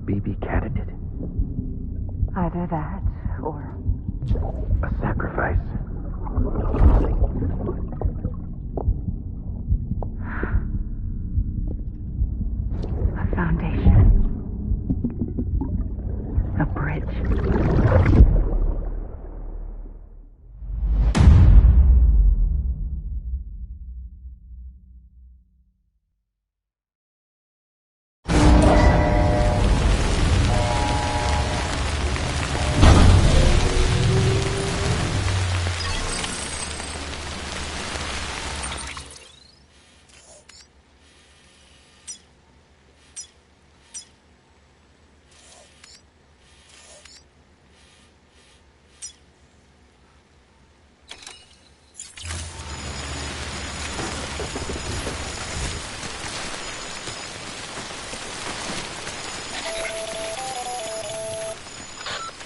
Baby candidate? Either that, or... a sacrifice. A foundation. A bridge.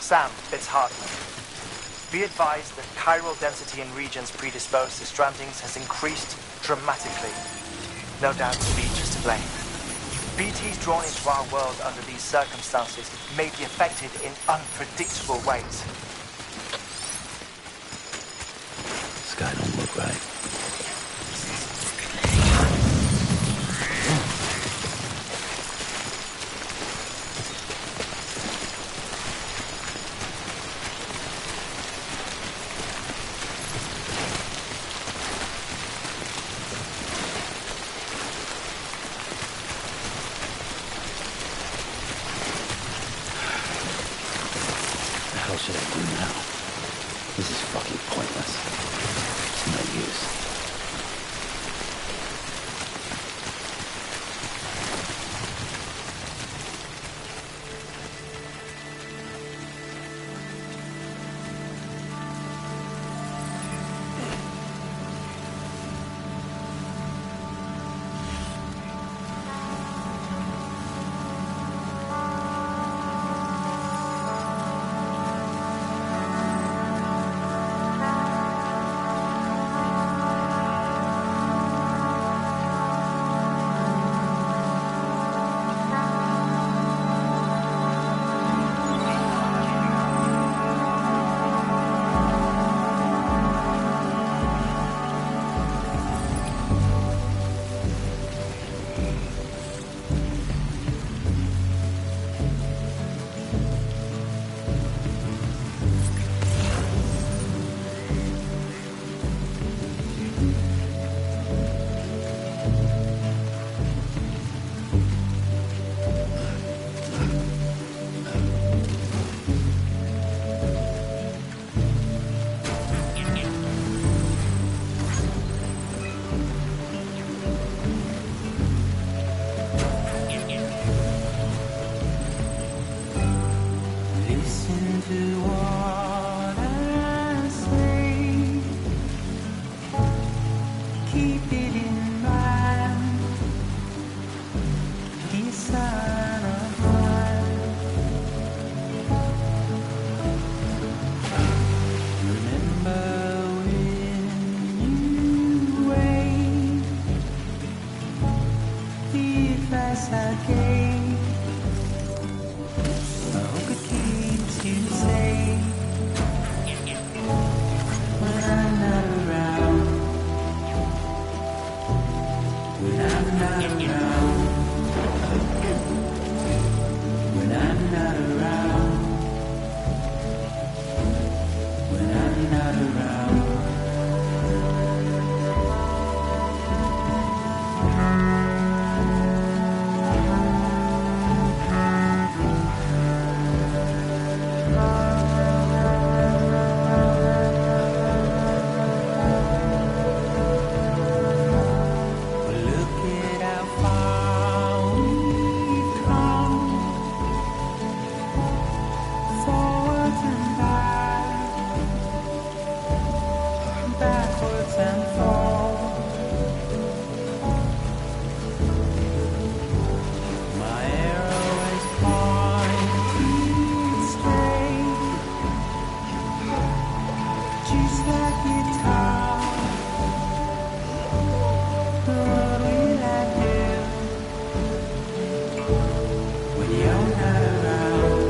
Sam, it's Hartman. Be advised that chiral density in regions predisposed to strandings has increased dramatically. No doubt speech is to blame. BTs drawn into our world under these circumstances may be affected in unpredictable ways. This guy don't look right. What should I do now? This is fucking pointless. It's no use. When I'm not around When I'm not around. When I'm not around. Look at how far we've come, forwards and backwards and forth. My arrow is pointed straight, just like guitar. What will I do when you're not around?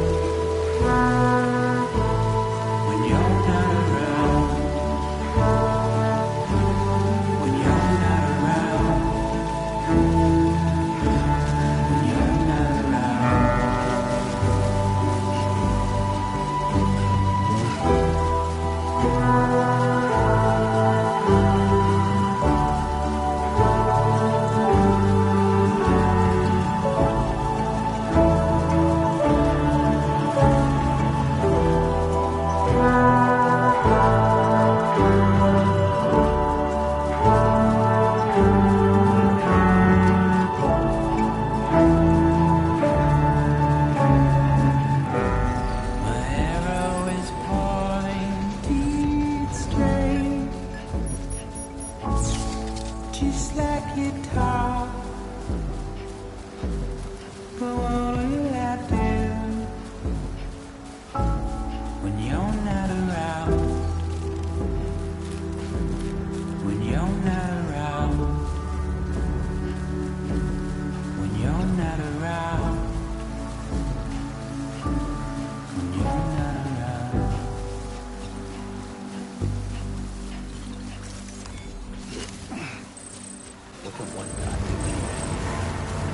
When you're not around. When you're not around. When you're not around. My arrow is pointed straight, just like guitar. But what will I do when you're not around? When you're not around. When you're not around. When you're not around. Look at one guy.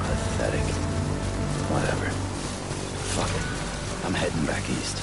Pathetic. Whatever. Fuck it. I'm heading back east.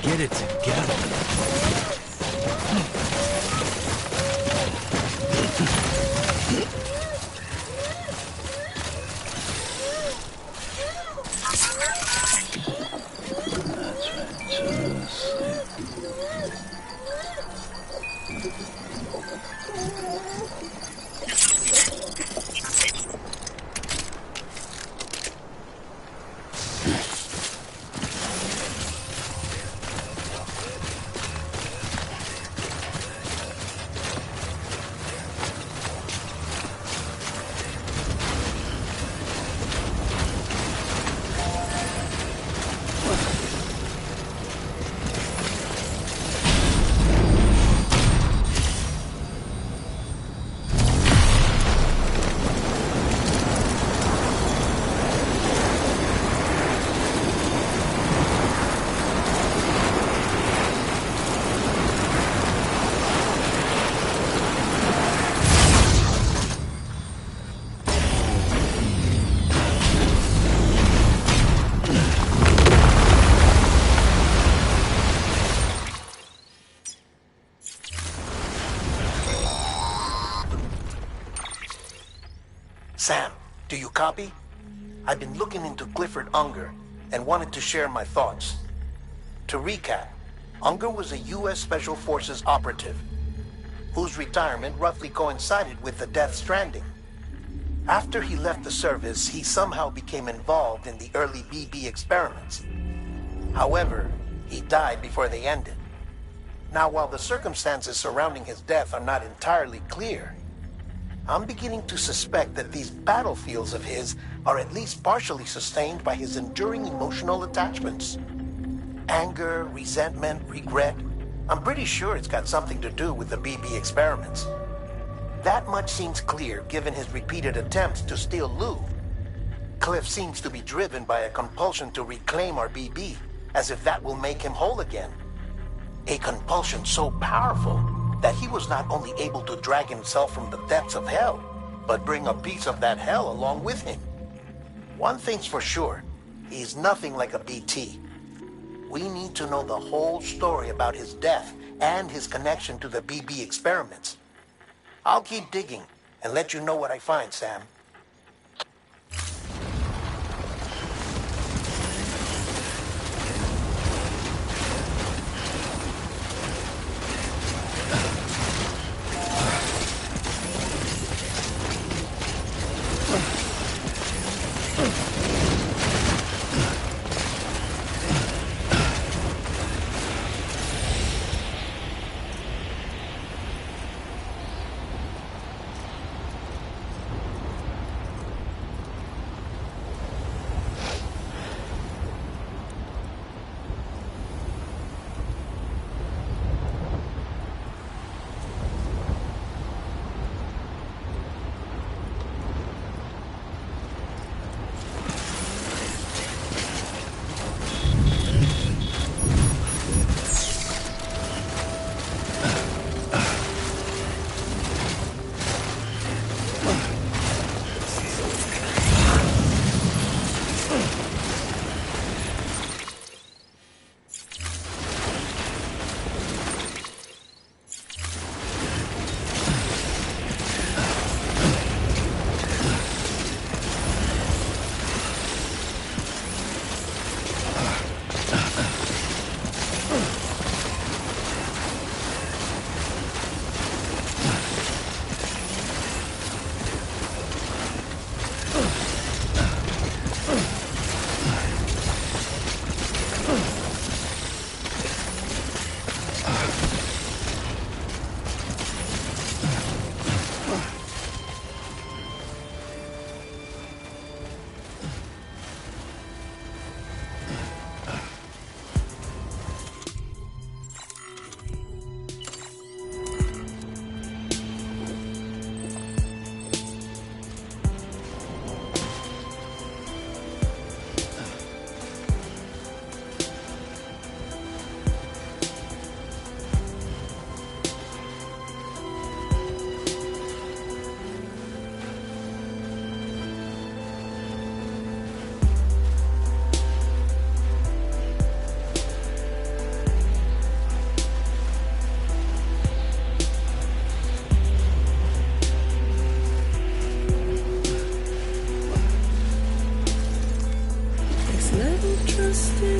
Get it together. That's right. Just sleep. Sam, do you copy? I've been looking into Clifford Unger and wanted to share my thoughts. To recap, Unger was a U.S. Special Forces operative whose retirement roughly coincided with the Death Stranding. After he left the service, he somehow became involved in the early BB experiments. However, he died before they ended. Now, while the circumstances surrounding his death are not entirely clear, I'm beginning to suspect that these battlefields of his are at least partially sustained by his enduring emotional attachments. Anger, resentment, regret. I'm pretty sure it's got something to do with the BB experiments. That much seems clear given his repeated attempts to steal Lou. Cliff seems to be driven by a compulsion to reclaim our BB, as if that will make him whole again. A compulsion so powerful that he was not only able to drag himself from the depths of hell, but bring a piece of that hell along with him. One thing's for sure, he's nothing like a BT. We need to know the whole story about his death and his connection to the BB experiments. I'll keep digging and let you know what I find, Sam.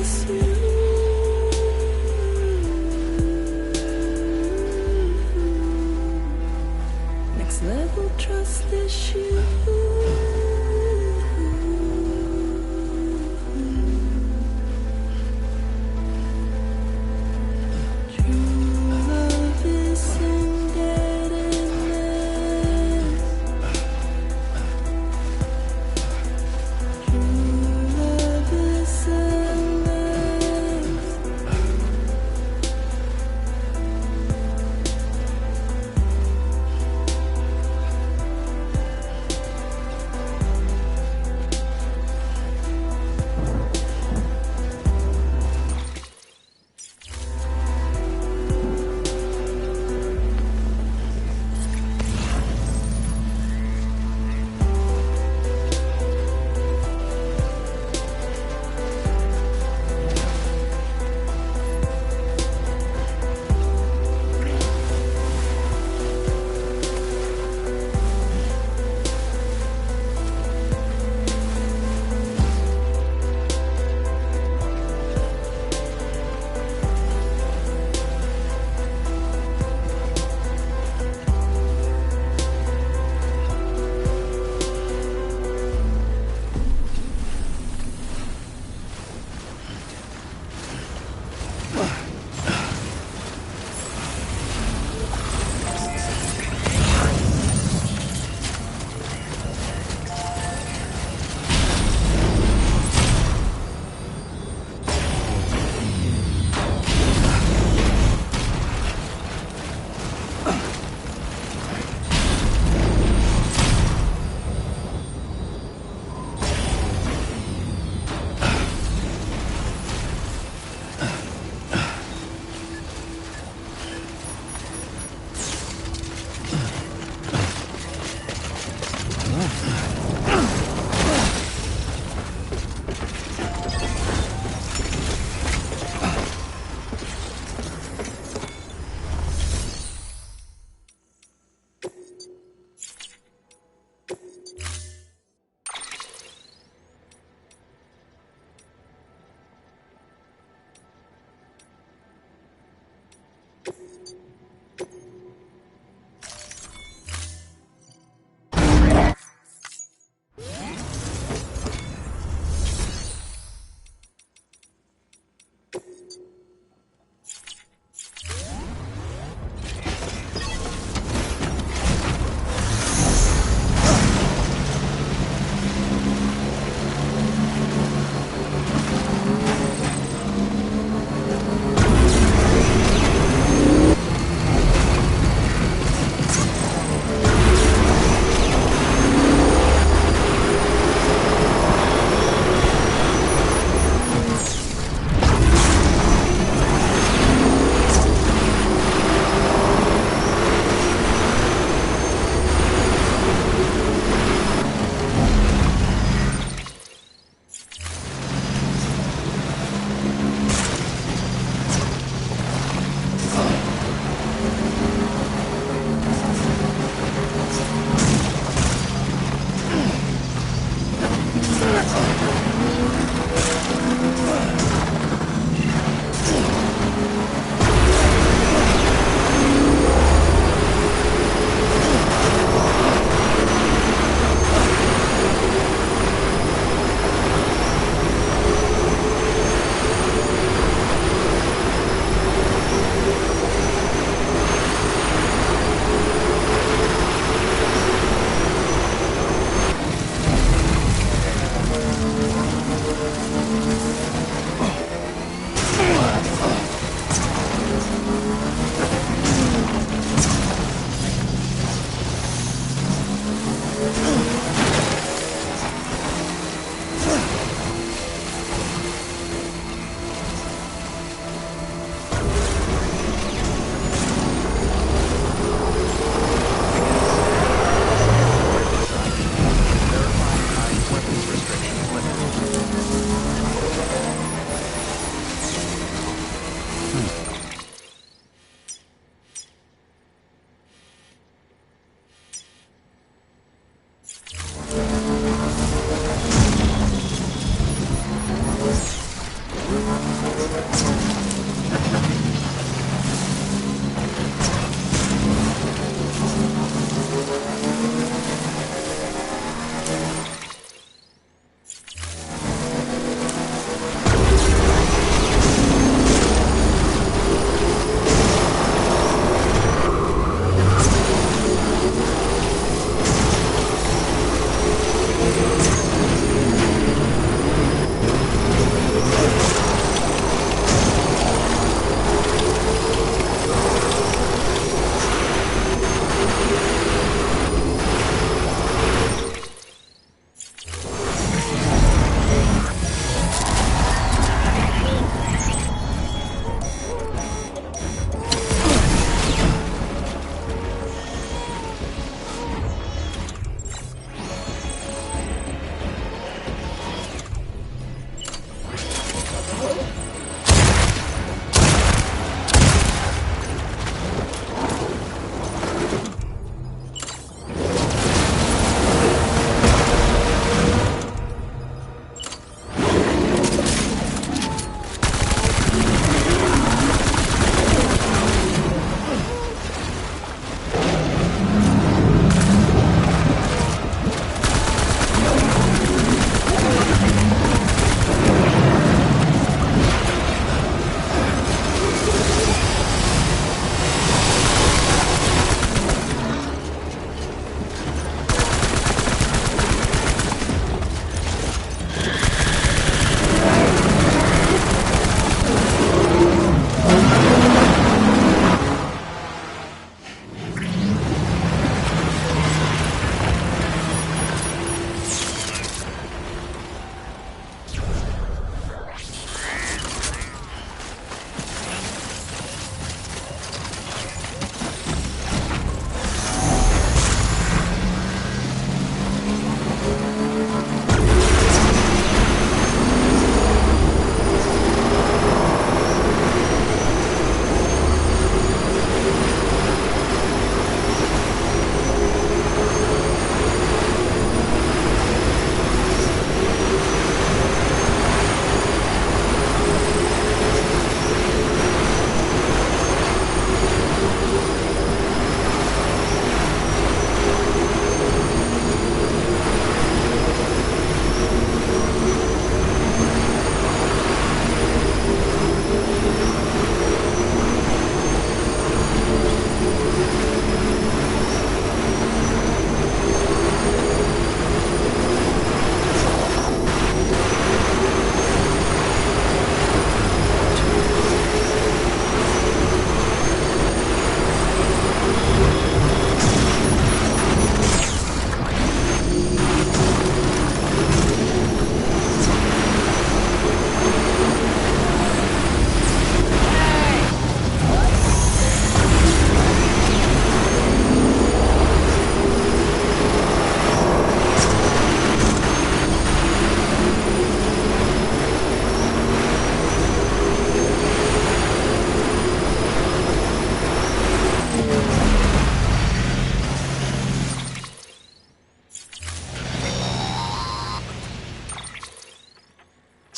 is you. Next level trust issue.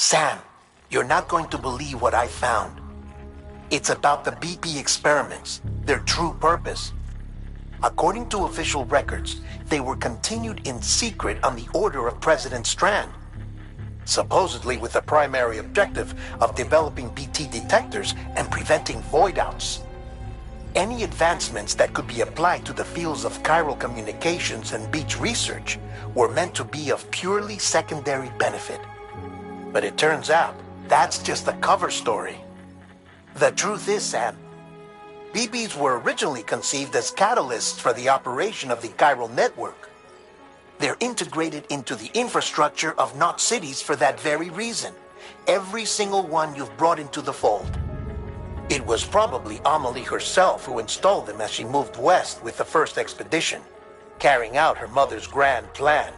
Sam, you're not going to believe what I found. It's about the BP experiments, their true purpose. According to official records, they were continued in secret on the order of President Strand, supposedly with the primary objective of developing BT detectors and preventing void-outs. Any advancements that could be applied to the fields of chiral communications and beach research were meant to be of purely secondary benefit. But it turns out, that's just a cover story. The truth is, Sam, BBs were originally conceived as catalysts for the operation of the chiral network. They're integrated into the infrastructure of Knot cities for that very reason. Every single one you've brought into the fold. It was probably Amelie herself who installed them as she moved west with the first expedition, carrying out her mother's grand plan,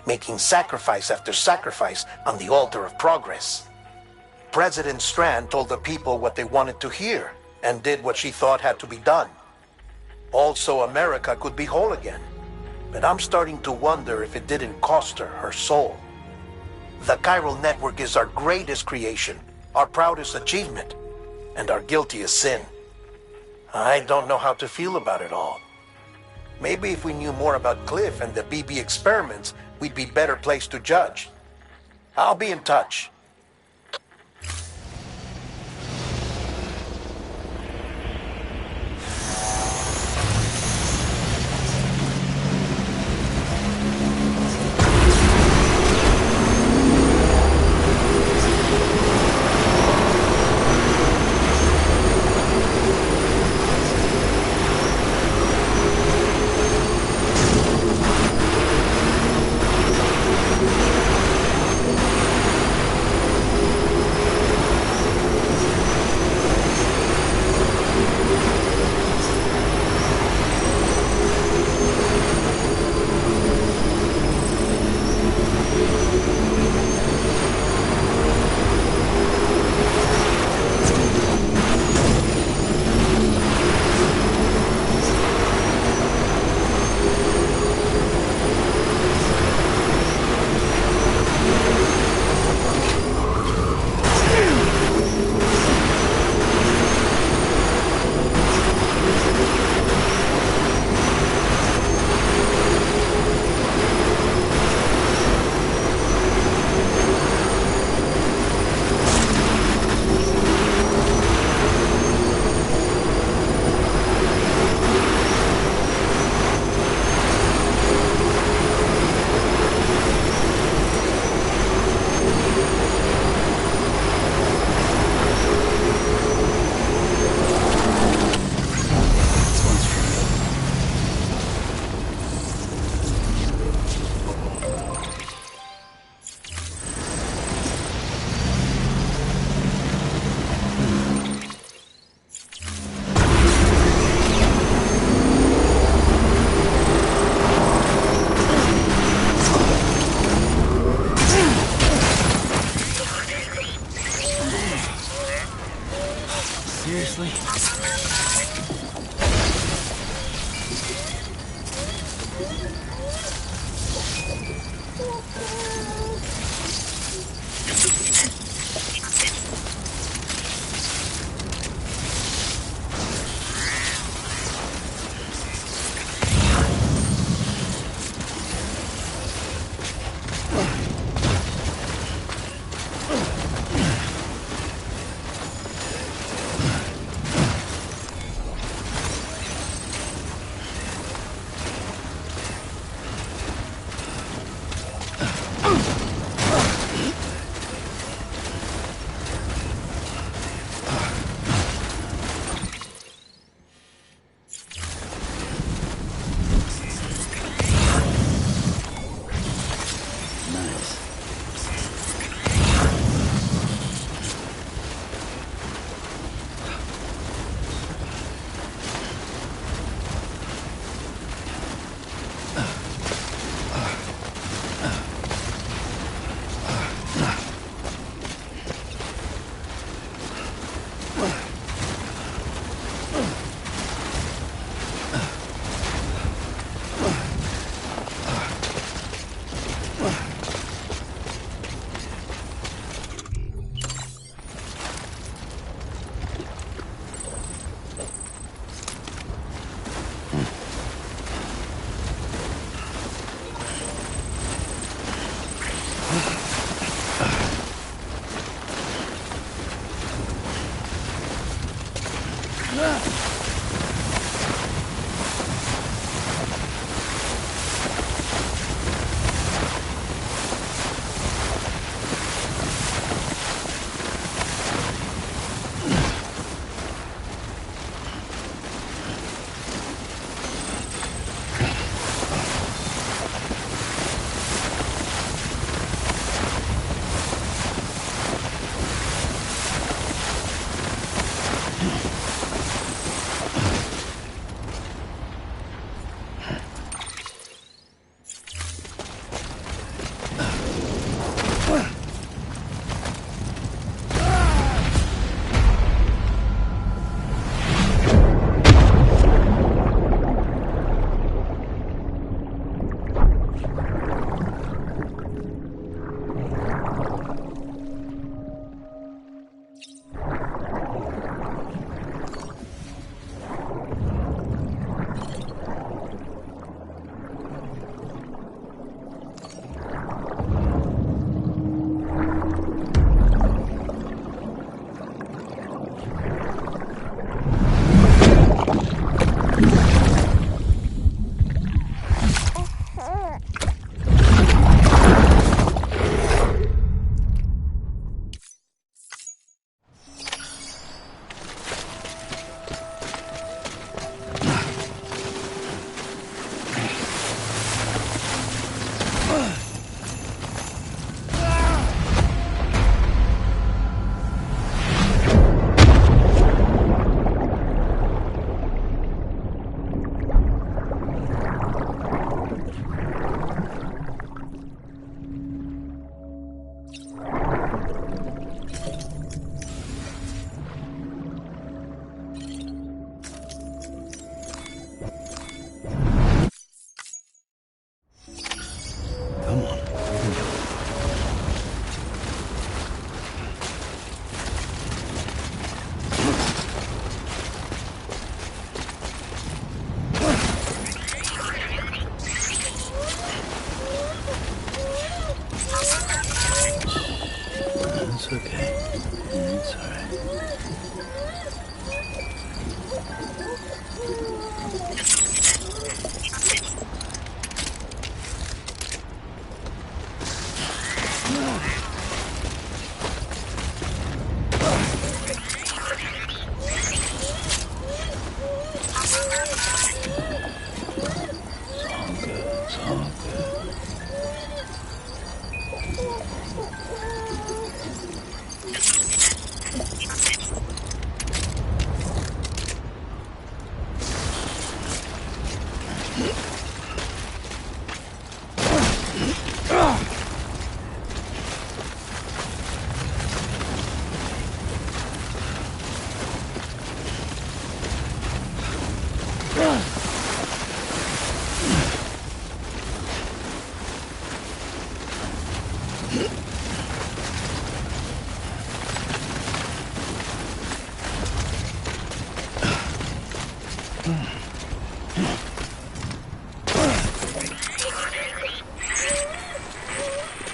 making sacrifice after sacrifice on the altar of progress. President Strand told the people what they wanted to hear and did what she thought had to be done. Also, America could be whole again. But I'm starting to wonder if it didn't cost her her soul. The chiral network is our greatest creation, our proudest achievement, and our guiltiest sin. I don't know how to feel about it all. Maybe if we knew more about Cliff and the BB experiments, we'd be better placed to judge. I'll be in touch.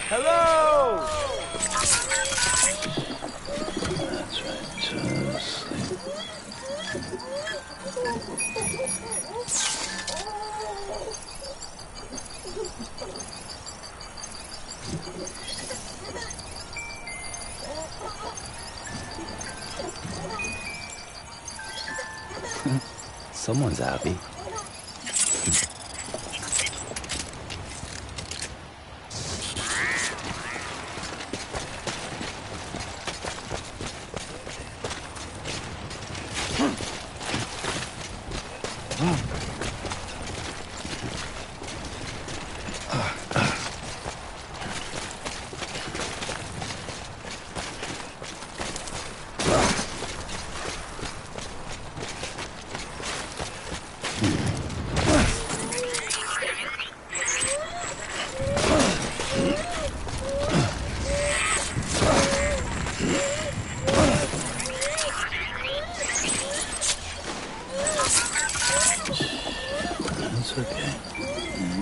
Hello! That's right, just sleep. Someone's happy. It's okay.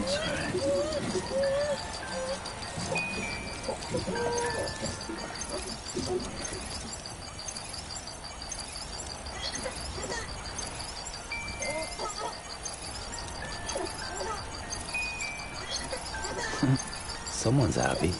It's alright. Someone's happy.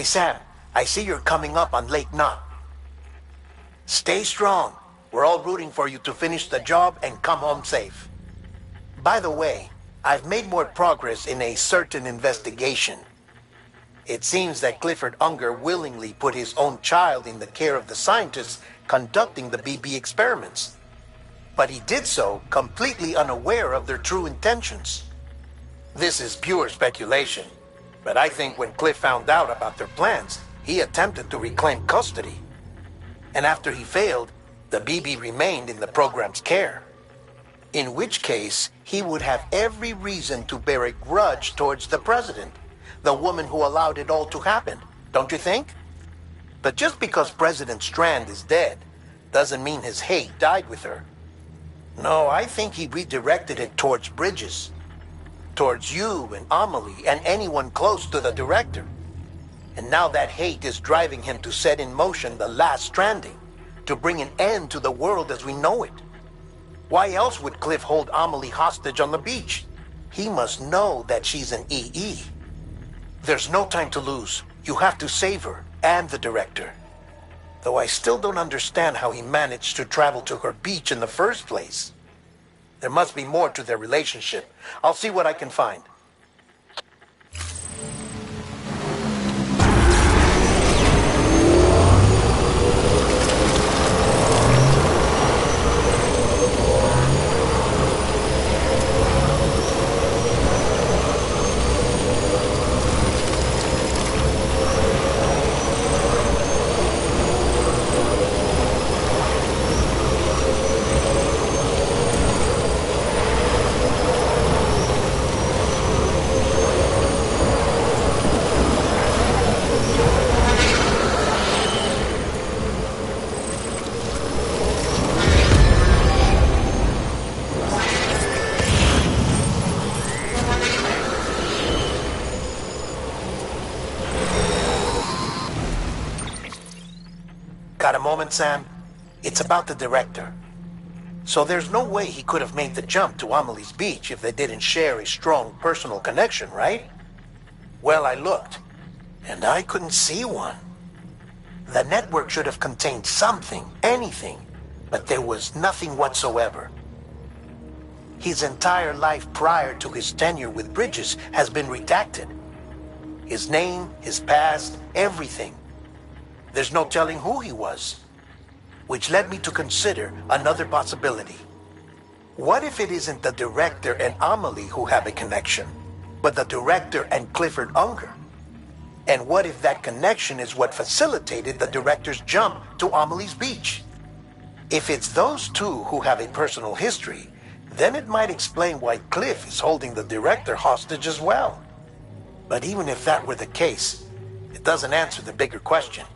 Hey Sam, I see you're coming up on Lake Knot. Stay strong. We're all rooting for you to finish the job and come home safe. By the way, I've made more progress in a certain investigation. It seems that Clifford Unger willingly put his own child in the care of the scientists conducting the BB experiments. But he did so completely unaware of their true intentions. This is pure speculation, but I think when Cliff found out about their plans, he attempted to reclaim custody. And after he failed, the BB remained in the program's care. In which case, he would have every reason to bear a grudge towards the president, the woman who allowed it all to happen, don't you think? But just because President Strand is dead, doesn't mean his hate died with her. No, I think he redirected it towards Bridges. Towards you and Amelie and anyone close to the director. And now that hate is driving him to set in motion the last Stranding, to bring an end to the world as we know it. Why else would Cliff hold Amelie hostage on the beach? He must know that she's an EE. There's no time to lose. You have to save her and the director. Though I still don't understand how he managed to travel to her beach in the first place. There must be more to their relationship. I'll see what I can find. moment, Sam. It's about the director. So there's no way he could have made the jump to Amelie's Beach if they didn't share a strong personal connection, right? Well, I looked, and I couldn't see one. The network should have contained something, anything, but there was nothing whatsoever. His entire life prior to his tenure with Bridges has been redacted. His name, his past, everything. There's no telling who he was. Which led me to consider another possibility. What if it isn't the director and Amelie who have a connection, but the director and Clifford Unger? And what if that connection is what facilitated the director's jump to Amelie's Beach? If it's those two who have a personal history, then it might explain why Cliff is holding the director hostage as well. But even if that were the case, it doesn't answer the bigger question.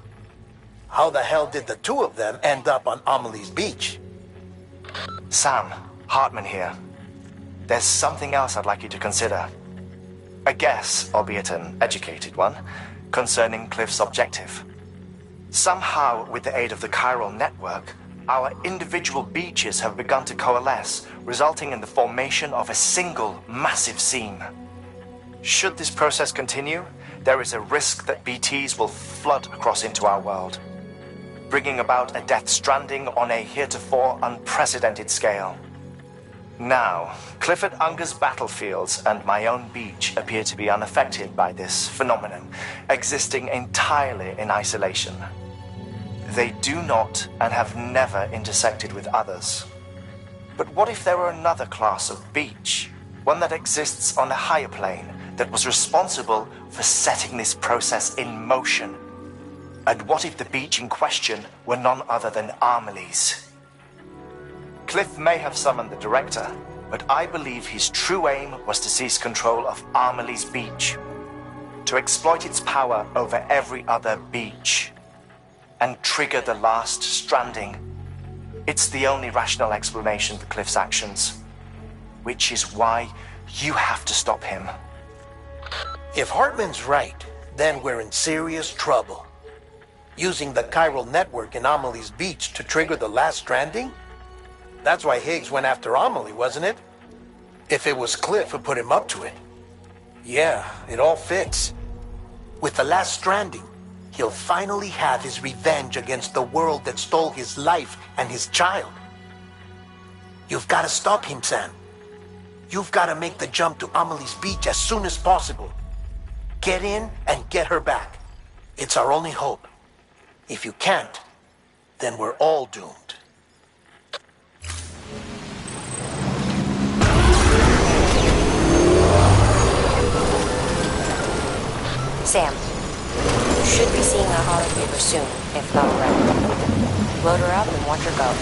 How the hell did the two of them end up on Amelie's Beach? Sam, Hartman here. There's something else I'd like you to consider. A guess, albeit an educated one, concerning Cliff's objective. Somehow, with the aid of the chiral network, our individual beaches have begun to coalesce, resulting in the formation of a single massive seam. Should this process continue, there is a risk that BTs will flood across into our world, bringing about a death stranding on a heretofore unprecedented scale. Now, Clifford Unger's battlefields and my own beach appear to be unaffected by this phenomenon, existing entirely in isolation. They do not and have never intersected with others. But what if there were another class of beach, one that exists on a higher plane, that was responsible for setting this process in motion? And what if the beach in question were none other than Amelie's? Cliff may have summoned the director, but I believe his true aim was to seize control of Amelie's Beach, to exploit its power over every other beach, and trigger the last stranding. It's the only rational explanation for Cliff's actions, which is why you have to stop him. If Hartman's right, then we're in serious trouble. Using the chiral network in Amelie's Beach to trigger the last stranding? That's why Higgs went after Amelie, wasn't it? If it was Cliff who put him up to it. Yeah, it all fits. With the last stranding, he'll finally have his revenge against the world that stole his life and his child. You've got to stop him, Sam. You've got to make the jump to Amelie's Beach as soon as possible. Get in and get her back. It's our only hope. If you can't, then we're all doomed. Sam, you should be seeing a holocaper soon, if not already. Load her up and watch her go.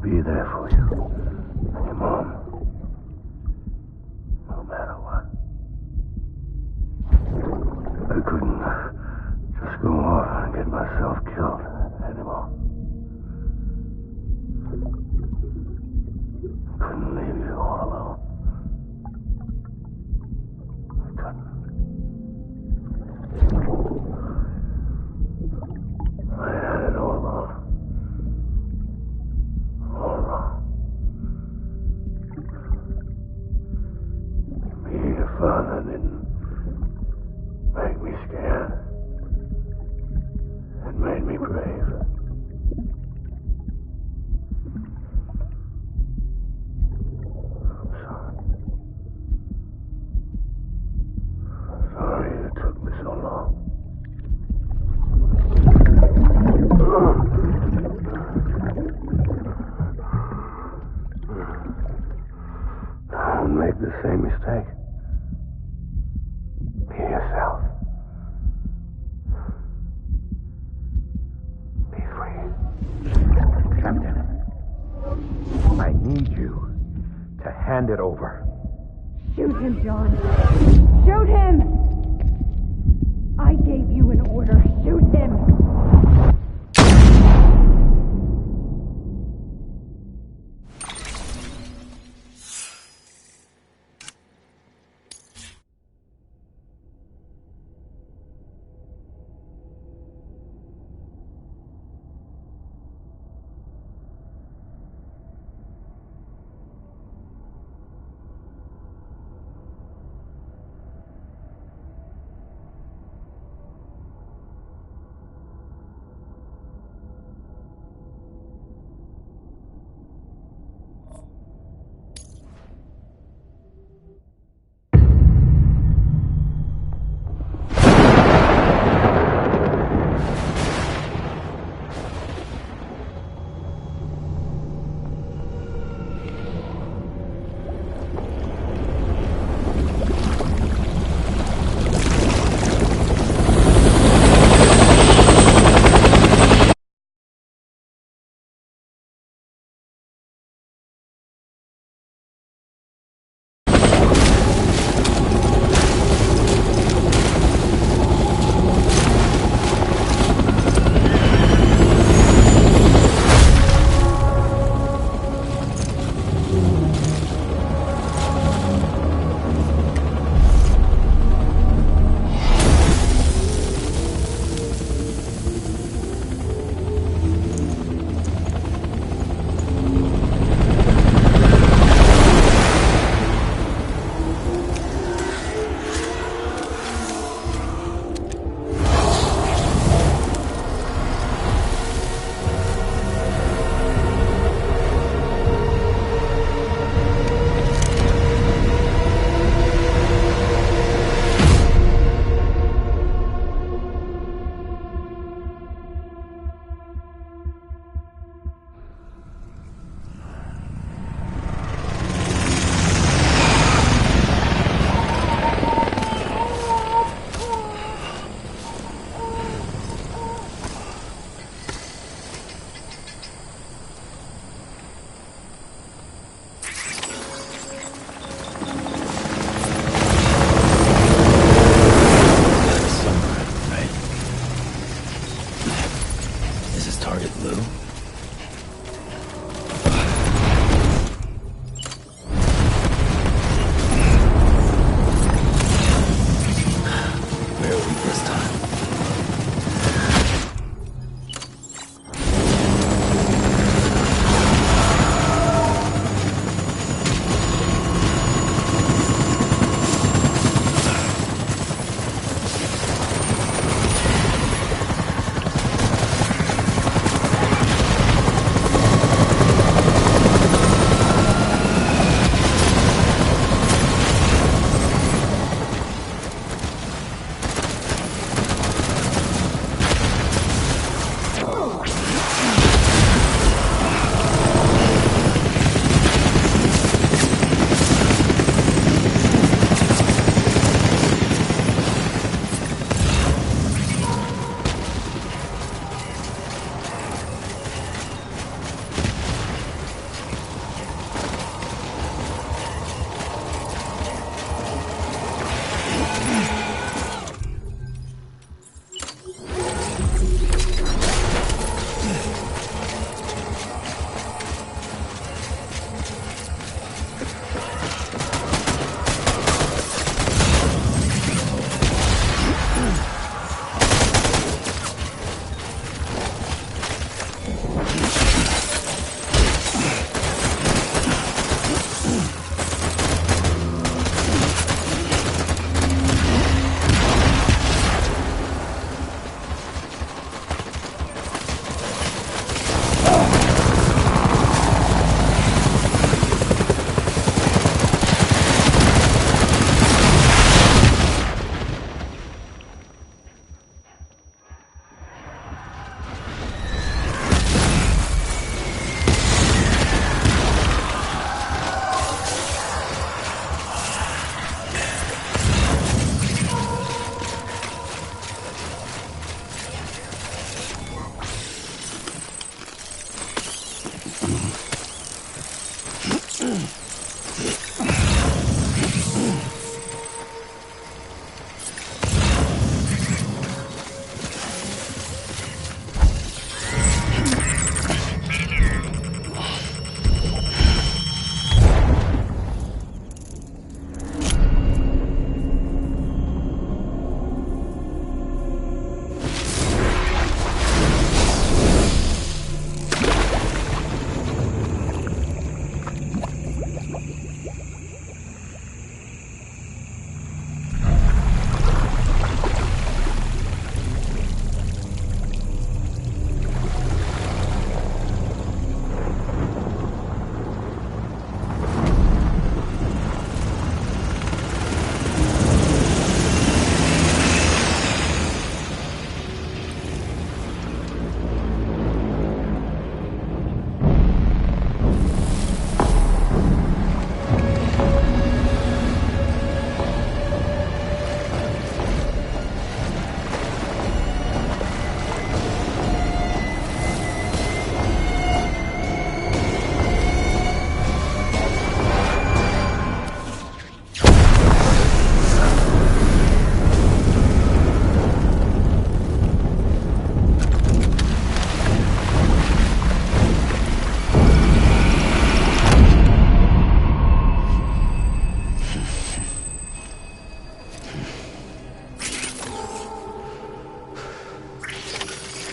Be there for you. And your mom. No matter what. I couldn't just go off and get myself killed anymore. I couldn't leave you all alone. I couldn't. I had it all wrong. Being a father didn't make me scared. It made me brave. mistake. Be yourself. Be free. Captain, I need you to hand it over. Shoot him, John. Shoot him! I gave you an order. Shoot him!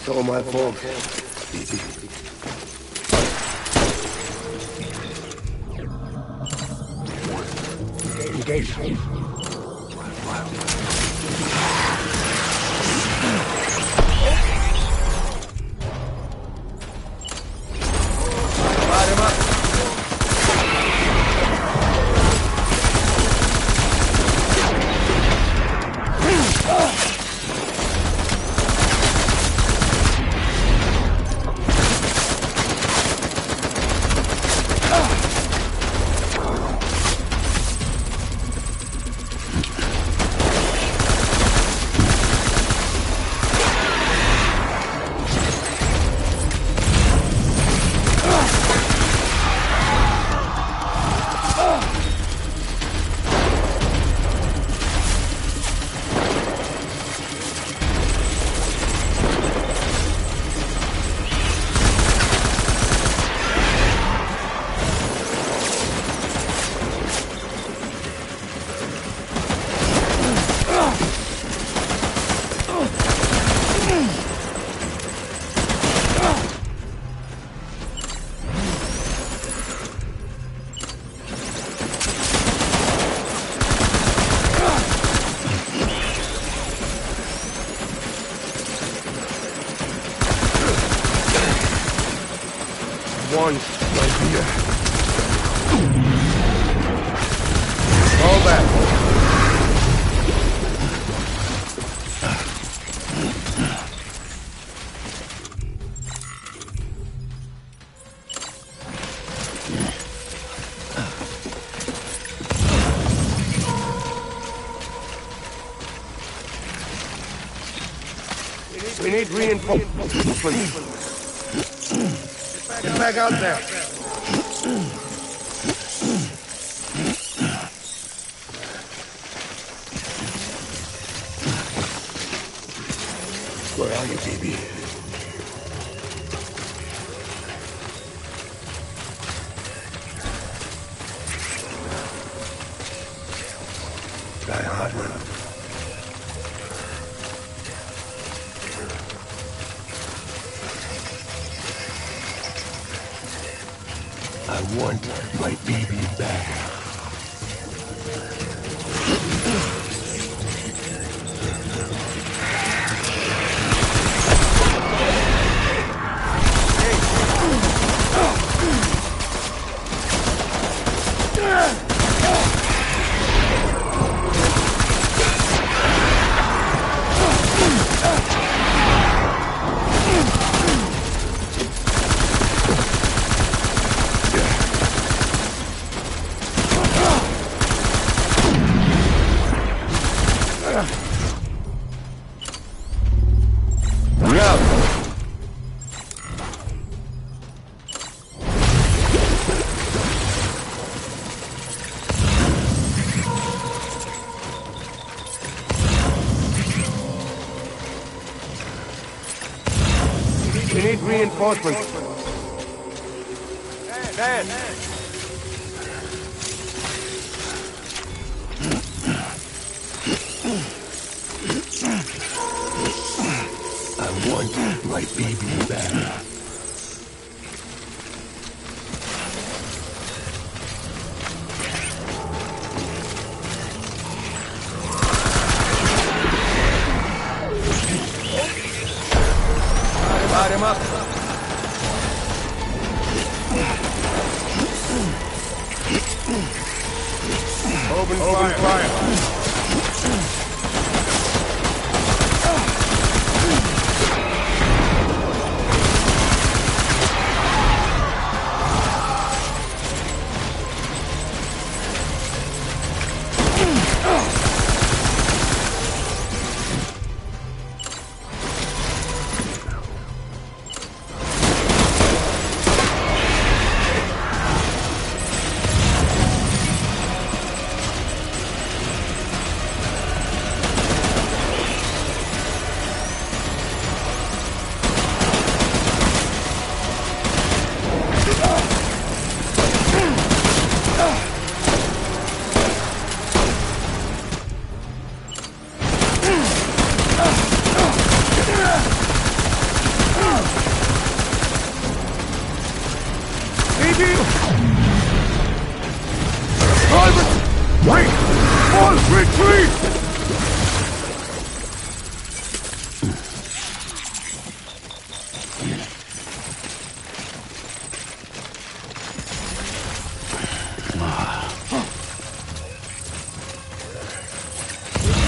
It's all my fault. Engage. Light him up. One idea. Fall back. We need reinforcements. Get back out there. Where are you, baby? Try hard one. I want my baby back. We need reinforcements. Dad. I want my baby back. Light him up. Open fire.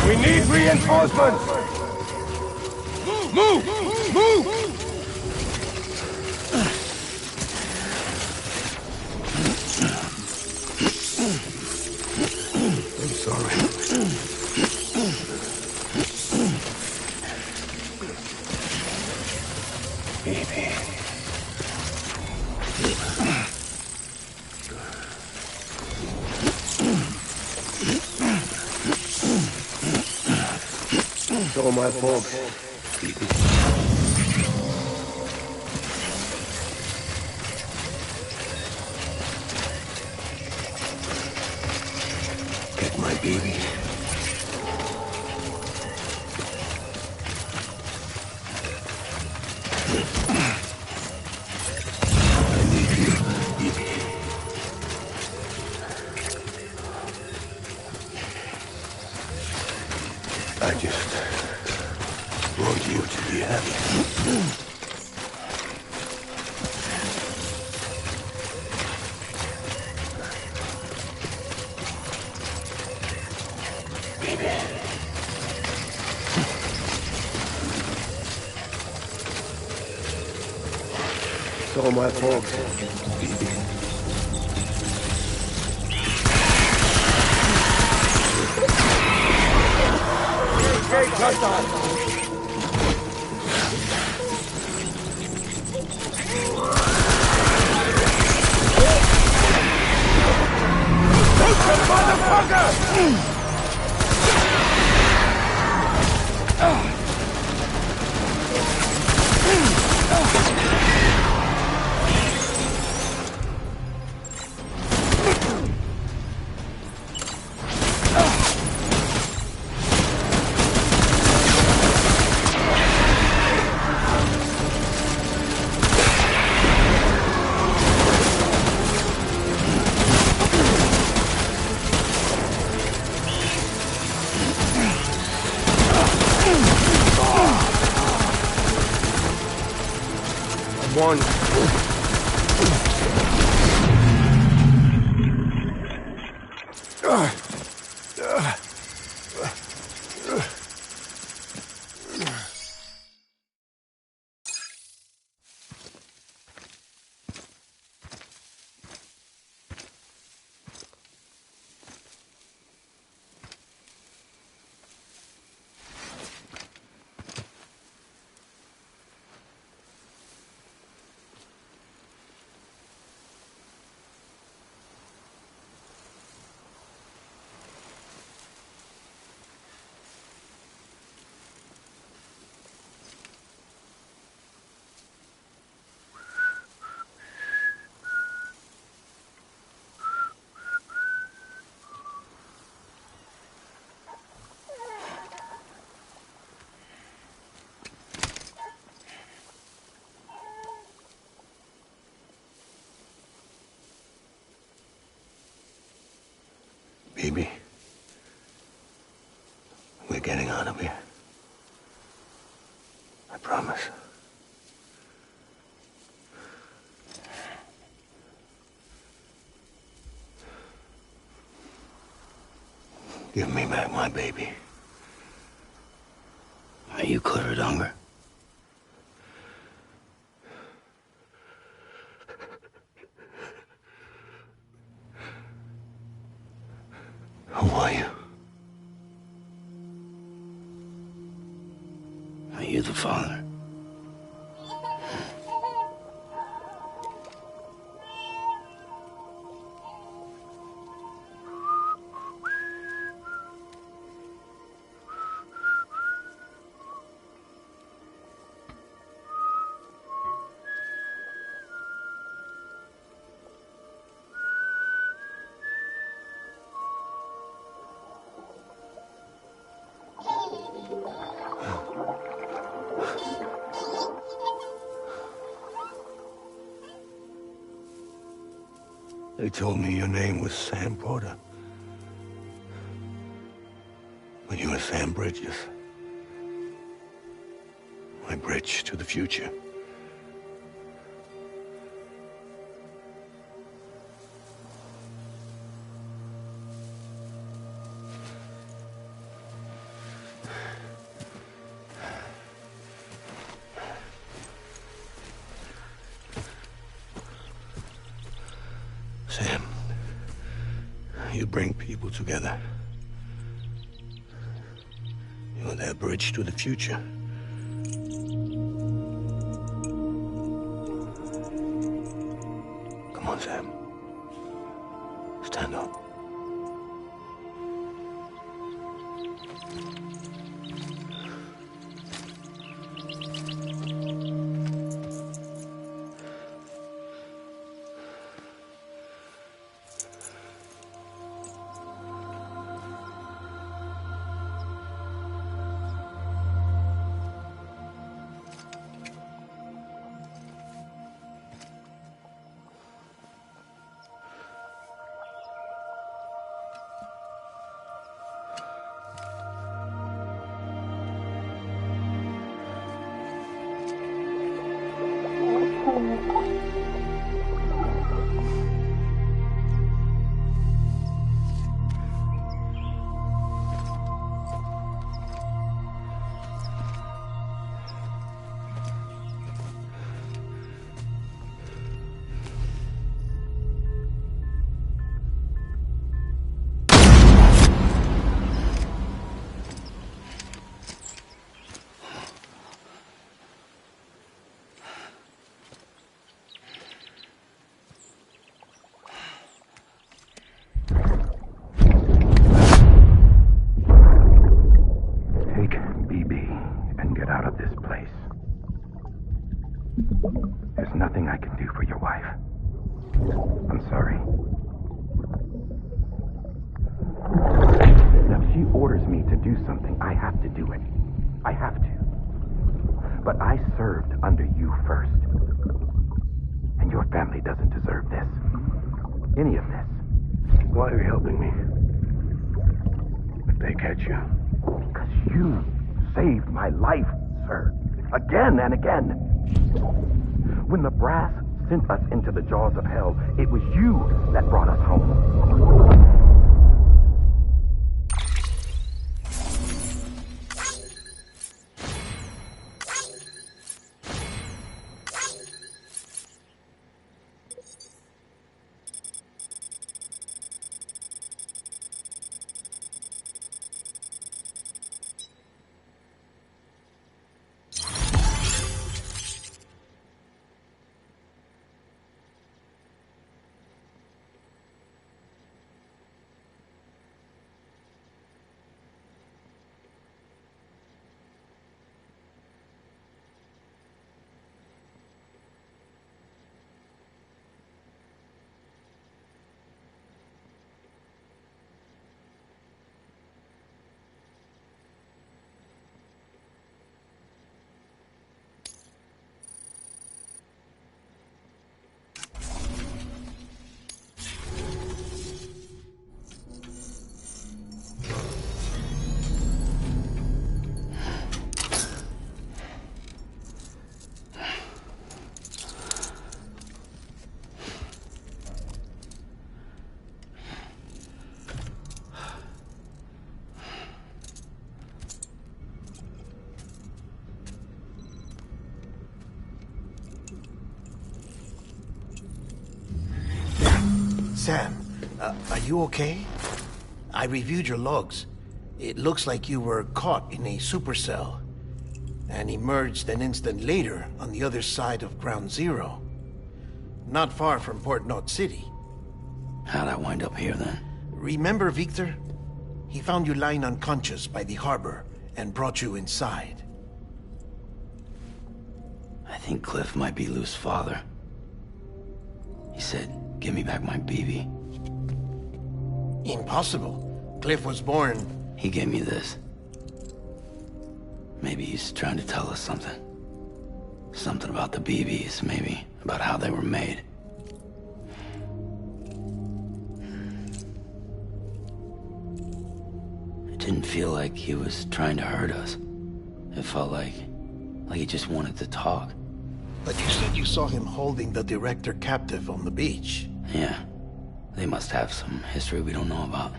We need reinforcements! Move! Move! I'm sorry. Baby. So my folks. Get my baby. I need you, baby. I just want you to be happy. Baby. So my folks. Baby. Great touchdown. Motherfucker! One. Baby, we're getting out of here. I promise. Give me back my baby. Are you cleared, Unger? Who are you? Are you the father? They told me your name was Sam Porter. But you were Sam Bridges. My bridge to the future. bring people together. You're their bridge to the future. Come on, Sam. Stand up. There's nothing I can do for your wife. I'm sorry. Now, if she orders me to do something, I have to do it. I have to. But I served under you first. And your family doesn't deserve this. Any of this. Why are you helping me? If they catch you. Because you saved my life, sir. Again and again. When the brass sent us into the jaws of hell, it was you that brought us home. Sam, are you okay? I reviewed your logs. It looks like you were caught in a supercell and emerged an instant later on the other side of Ground Zero. Not far from Port Knot City. How'd I wind up here then? Remember Victor? He found you lying unconscious by the harbor and brought you inside. I think Cliff might be Lou's father. He said, "Give me back my BB." Impossible. Cliff was born... He gave me this. Maybe he's trying to tell us something. Something about the BBs, maybe. About how they were made. It didn't feel like he was trying to hurt us. It felt like he just wanted to talk. But you said you saw him holding the director captive on the beach. Yeah. They must have some history we don't know about.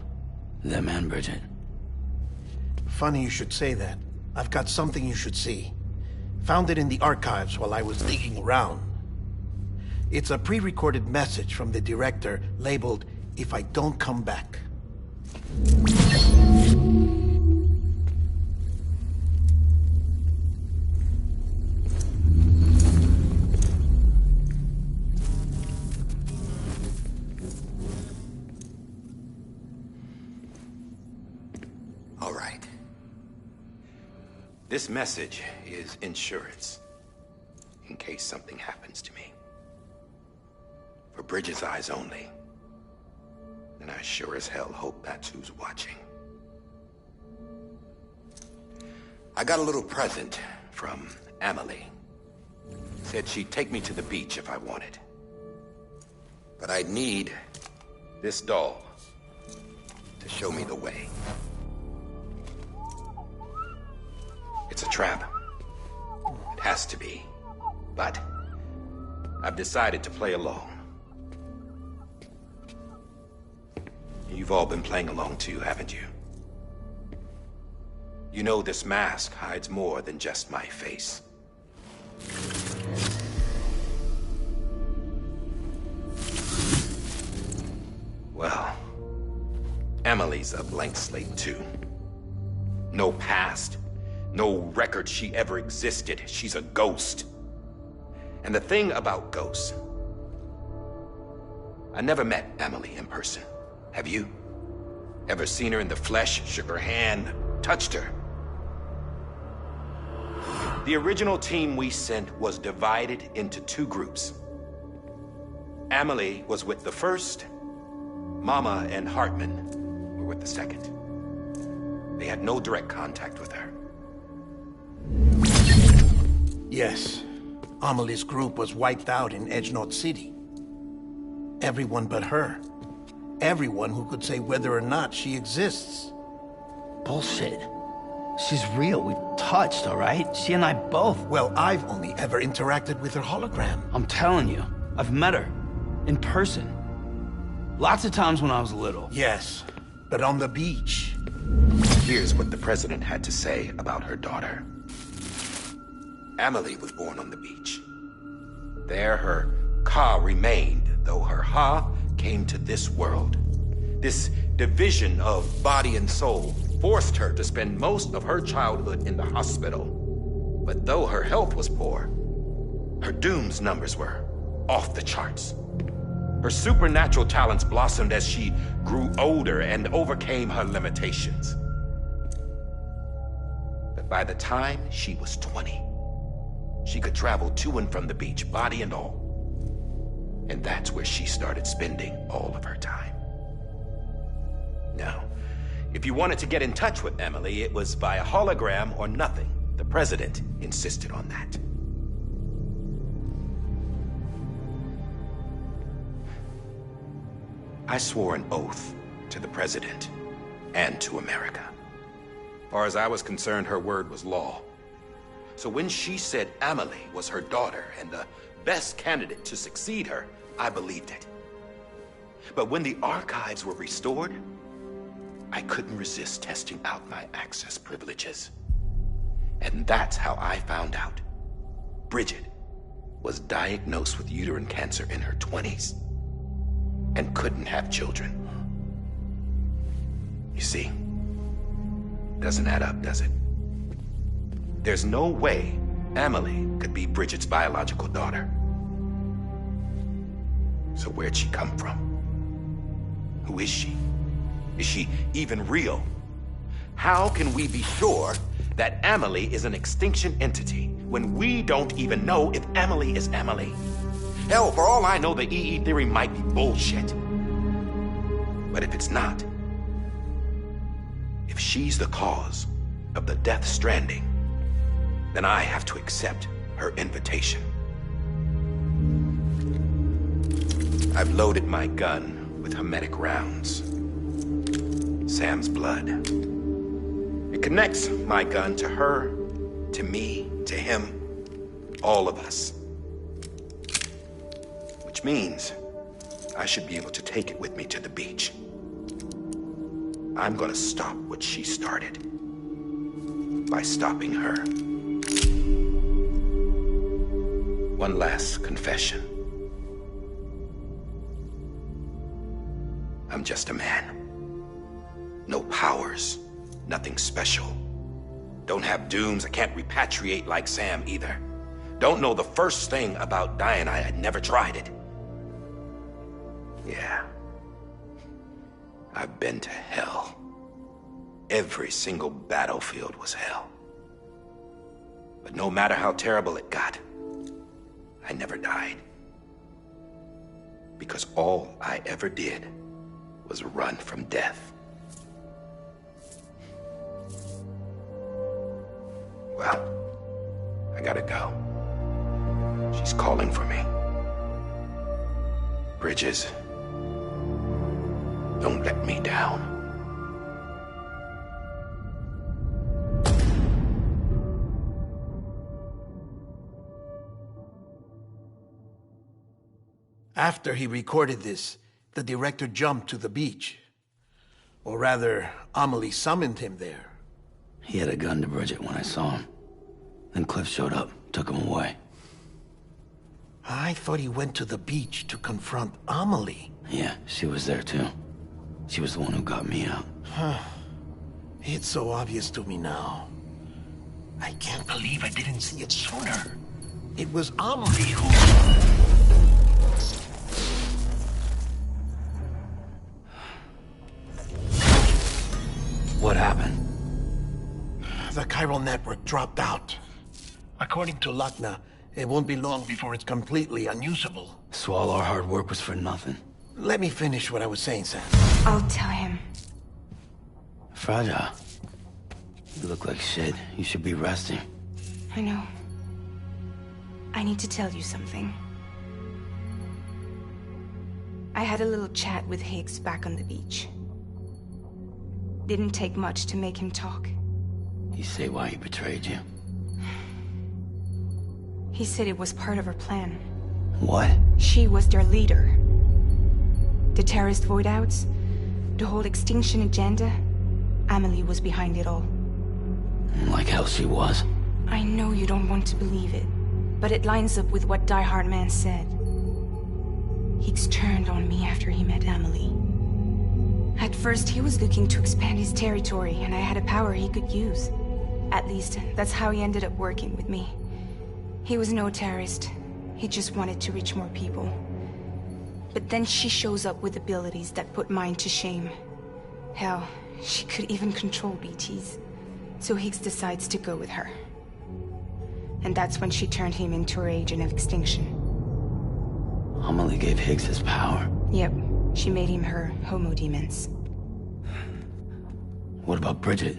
Them and Bridget. Funny you should say that. I've got something you should see. Found it in the archives while I was digging around. It's a pre-recorded message from the director labeled, "If I don't come back." All right. This message is insurance, in case something happens to me. For Bridget's eyes only. And I sure as hell hope that's who's watching. I got a little present from Amelie. Said she'd take me to the beach if I wanted. But I'd need this doll to show me the way. It's a trap. It has to be. But I've decided to play along. You've all been playing along too, haven't you? You know this mask hides more than just my face. Well, Emily's a blank slate too. No past, no record she ever existed. She's a ghost. And the thing about ghosts, I never met Emily in person. Have you? Ever seen her in the flesh, shook her hand, touched her? The original team we sent was divided into two groups. Amelie was with the first. Mama and Hartman were with the second. They had no direct contact with her. Yes. Amelie's group was wiped out in Edgenorth City. Everyone but her. Everyone who could say whether or not she exists. Bullshit. She's real. We've touched, all right? She and I both. Well, I've only ever interacted with her hologram. I'm telling you, I've met her. In person. Lots of times when I was little. Yes, but on the beach. Here's what the president had to say about her daughter. Amelie was born on the beach. There her Ka remained, though her Ha came to this world. This division of body and soul forced her to spend most of her childhood in the hospital. But though her health was poor, her Doom's numbers were off the charts. Her supernatural talents blossomed as she grew older and overcame her limitations. But by the time she was 20, she could travel to and from the beach, body and all. And that's where she started spending all of her time. Now, if you wanted to get in touch with Emily, it was via hologram or nothing. The president insisted on that. I swore an oath to the president and to America. As far as I was concerned, her word was law. So when she said Amelie was her daughter and the best candidate to succeed her, I believed it. But when the archives were restored, I couldn't resist testing out my access privileges. And that's how I found out Bridget was diagnosed with uterine cancer in her 20s and couldn't have children. You see, doesn't add up, does it? There's no way Amelie could be Bridget's biological daughter. So where'd she come from? Who is she? Is she even real? How can we be sure that Amelie is an extinction entity when we don't even know if Amelie is Amelie? Hell, for all I know, the EE theory might be bullshit. But if it's not, if she's the cause of the death stranding, then I have to accept her invitation. I've loaded my gun with hermetic rounds. Sam's blood. It connects my gun to her, to me, to him, all of us. Which means I should be able to take it with me to the beach. I'm gonna stop what she started by stopping her. One last confession. I'm just a man. No powers. Nothing special. Don't have dooms. I can't repatriate like Sam either. Don't know the first thing about dying. I had never tried it. Yeah. I've been to hell. Every single battlefield was hell. But no matter how terrible it got, I never died. Because all I ever did was run from death. Well, I gotta go. She's calling for me. Bridges, don't let me down. After he recorded this, the director jumped to the beach. Or rather, Amelie summoned him there. He had a gun to Bridget when I saw him. Then Cliff showed up, took him away. I thought he went to the beach to confront Amelie. Yeah, she was there too. She was the one who got me out. It's so obvious to me now. I can't believe I didn't see it sooner. It was Amelie who... What happened? The chiral network dropped out. According to Lakna, it won't be long before it's completely unusable. So all our hard work was for nothing. Let me finish what I was saying, Sam. I'll tell him. Fragile. You look like shit. You should be resting. I know. I need to tell you something. I had a little chat with Higgs back on the beach. Didn't take much to make him talk. You say why he betrayed you? He said it was part of her plan. What? She was their leader. The terrorist voidouts, the whole extinction agenda, Amelie was behind it all. Like hell she was. I know you don't want to believe it, but it lines up with what Die Hard Man said. Higgs turned on me after he met Amelie. At first, he was looking to expand his territory, and I had a power he could use. At least, that's how he ended up working with me. He was no terrorist. He just wanted to reach more people. But then she shows up with abilities that put mine to shame. Hell, she could even control BTs. So Higgs decides to go with her. And that's when she turned him into her agent of extinction. Amelie gave Higgs his power. Yep. She made him her homo demons. What about Bridget?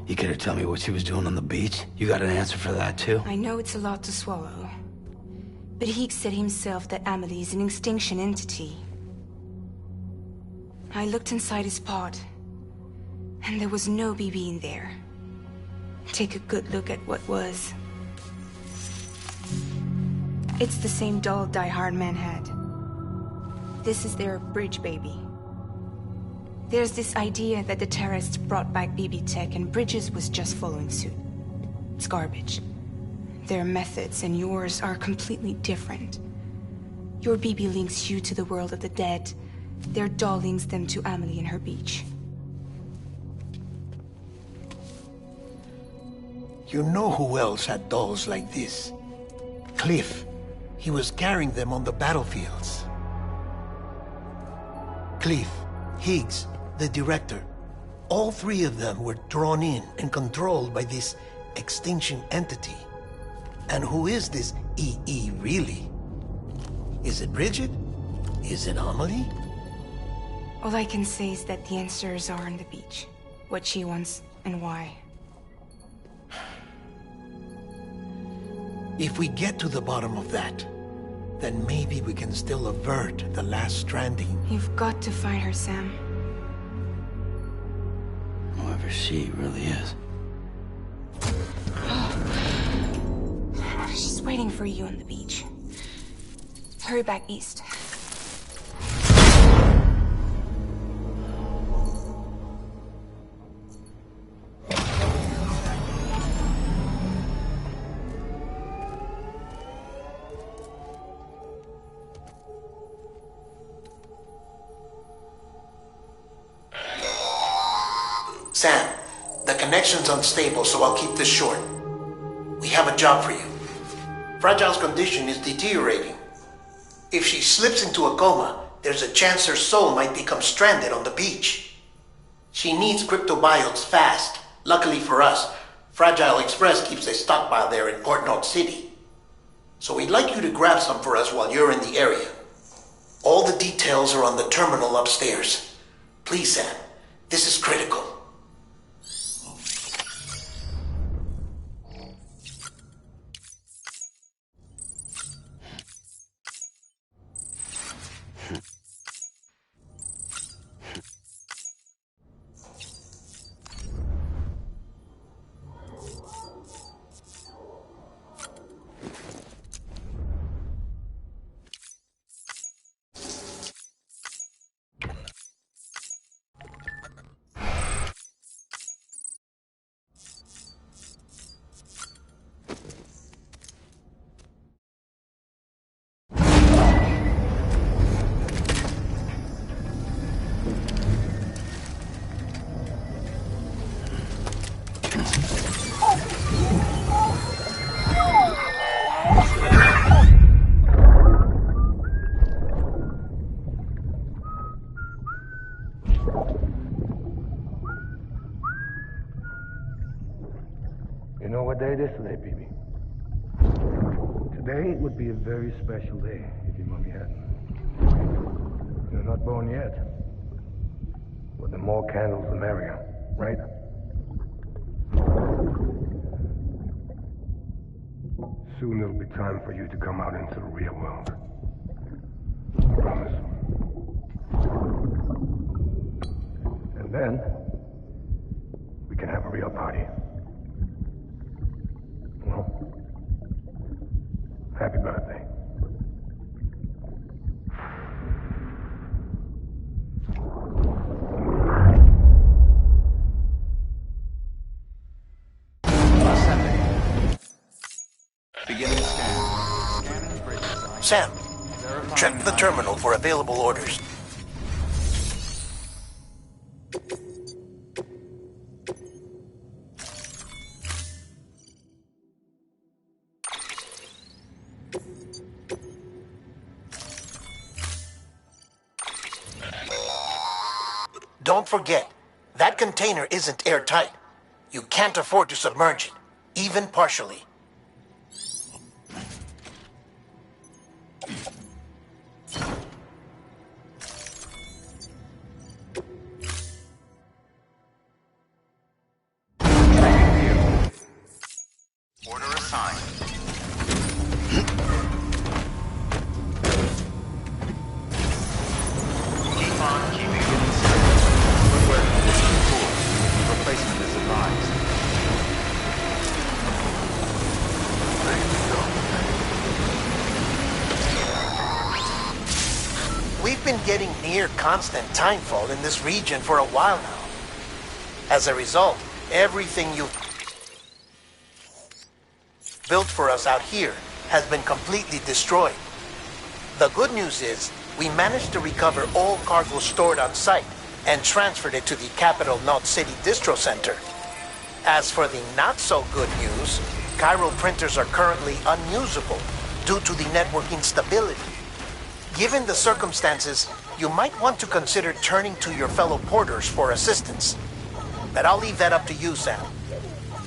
You care to tell me what she was doing on the beach? You got an answer for that too? I know it's a lot to swallow. But Higgs said himself that Amelie is an extinction entity. I looked inside his pod, and there was no BB in there. Take a good look at what was. It's the same doll Die Hard Man had. This is their bridge baby. There's this idea that the terrorists brought back BB tech and Bridges was just following suit. It's garbage. Their methods and yours are completely different. Your BB links you to the world of the dead. Their doll links them to Amelie and her beach. You know who else had dolls like this? Cliff. He was carrying them on the battlefields. Cliff, Higgs, the director. All three of them were drawn in and controlled by this extinction entity. And who is this EE really? Is it Bridget? Is it Amelie? All I can say is that the answers are on the beach. What she wants and why. If we get to the bottom of that, then maybe we can still avert the last stranding. You've got to find her, Sam. Whoever she really is. She's waiting for you on the beach. Hurry back east. connection's unstable, so I'll keep this short. We have a job for you. Fragile's condition is deteriorating. If she slips into a coma, there's a chance her soul might become stranded on the beach. She needs cryptobiotes fast. Luckily for us, Fragile Express keeps a stockpile there in Port Knot City. So we'd like you to grab some for us while you're in the area. All the details are on the terminal upstairs. Please, Sam, this is critical. You know what day it is today, baby? Today would be a very special day if your mommy hadn't. You're not born yet. But the more candles, the merrier, right? Soon it'll be time for you to come out into the real world. Promise. And then, we can have a real party. Well, happy birthday. Beginning scan. Sam, check the terminal for available orders. Don't forget, that container isn't airtight. You can't afford to submerge it, even partially. Order assigned. Keep on keeping it in sight. Footwear condition poor. Replacement is advised. We've been getting near constant timefall in this region for a while now. As a result, everything you've built for us out here has been completely destroyed. The good news is, we managed to recover all cargo stored on site and transferred it to the capital Knot City Distro Center. As for the not-so-good news, chiral printers are currently unusable due to the network instability. Given the circumstances, you might want to consider turning to your fellow porters for assistance. But I'll leave that up to you, Sam.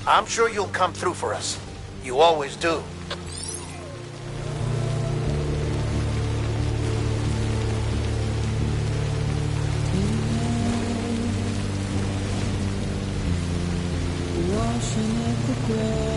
I'm sure you'll come through for us. You always do. Washing at the ground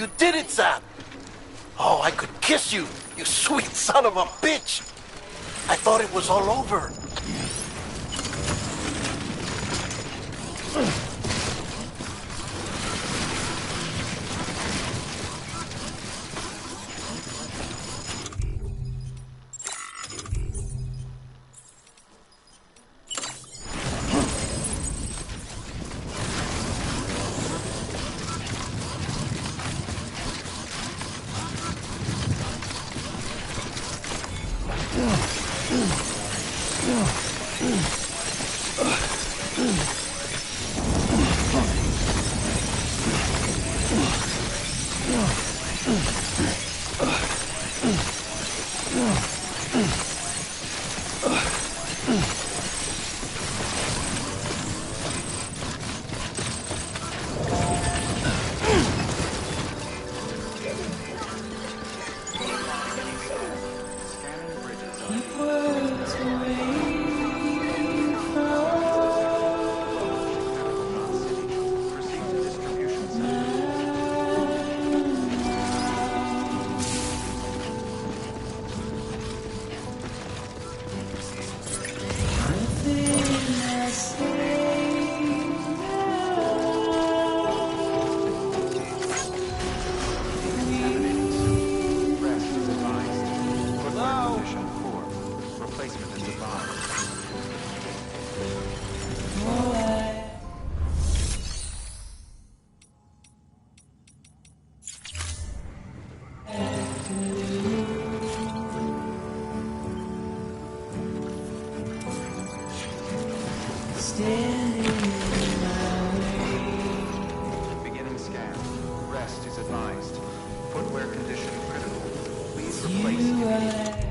You did it, Sam! Oh, I could kiss you, you sweet son of a bitch! I thought it was all over. Beginning scan. Rest is advised. Footwear condition critical. Please replace immediately.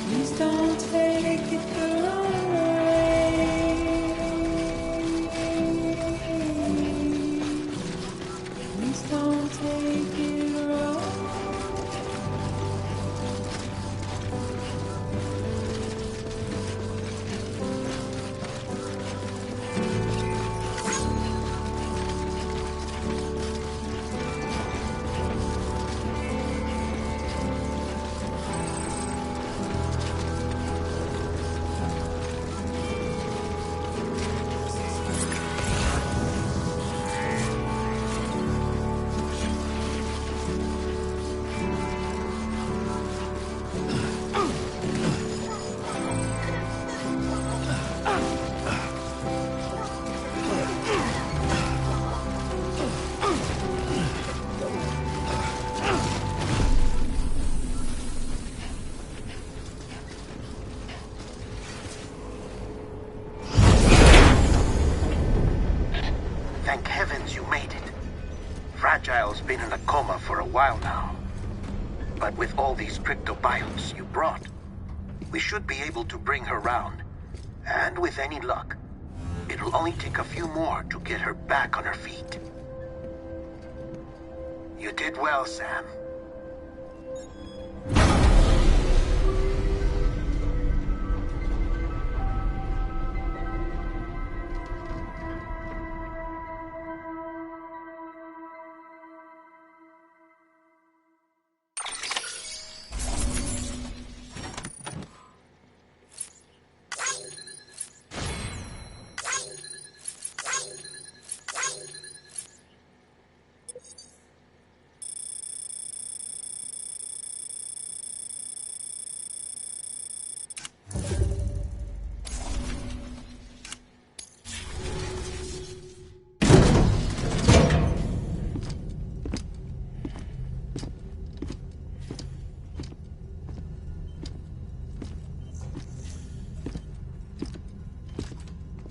Please don't take it the wrong way. Please don't take it wrong. Thank heavens you made it. Fragile's been in a coma for a while now. But with all these cryptobiotes you brought, we should be able to bring her round. And with any luck, it'll only take a few more to get her back on her feet. You did well, Sam.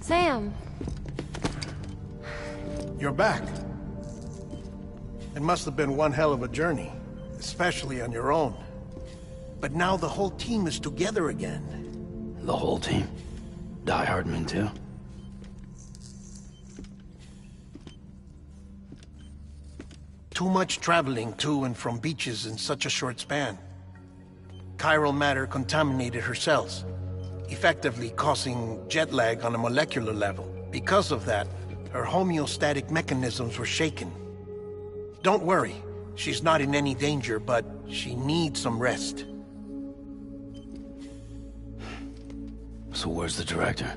Sam! You're back. It must have been one hell of a journey, especially on your own. But now the whole team is together again. The whole team? Die Hardman too? Too much traveling to and from beaches in such a short span. Chiral matter contaminated her cells. effectively causing jet lag on a molecular level. Because of that, her homeostatic mechanisms were shaken. Don't worry, she's not in any danger, but she needs some rest. So where's the director?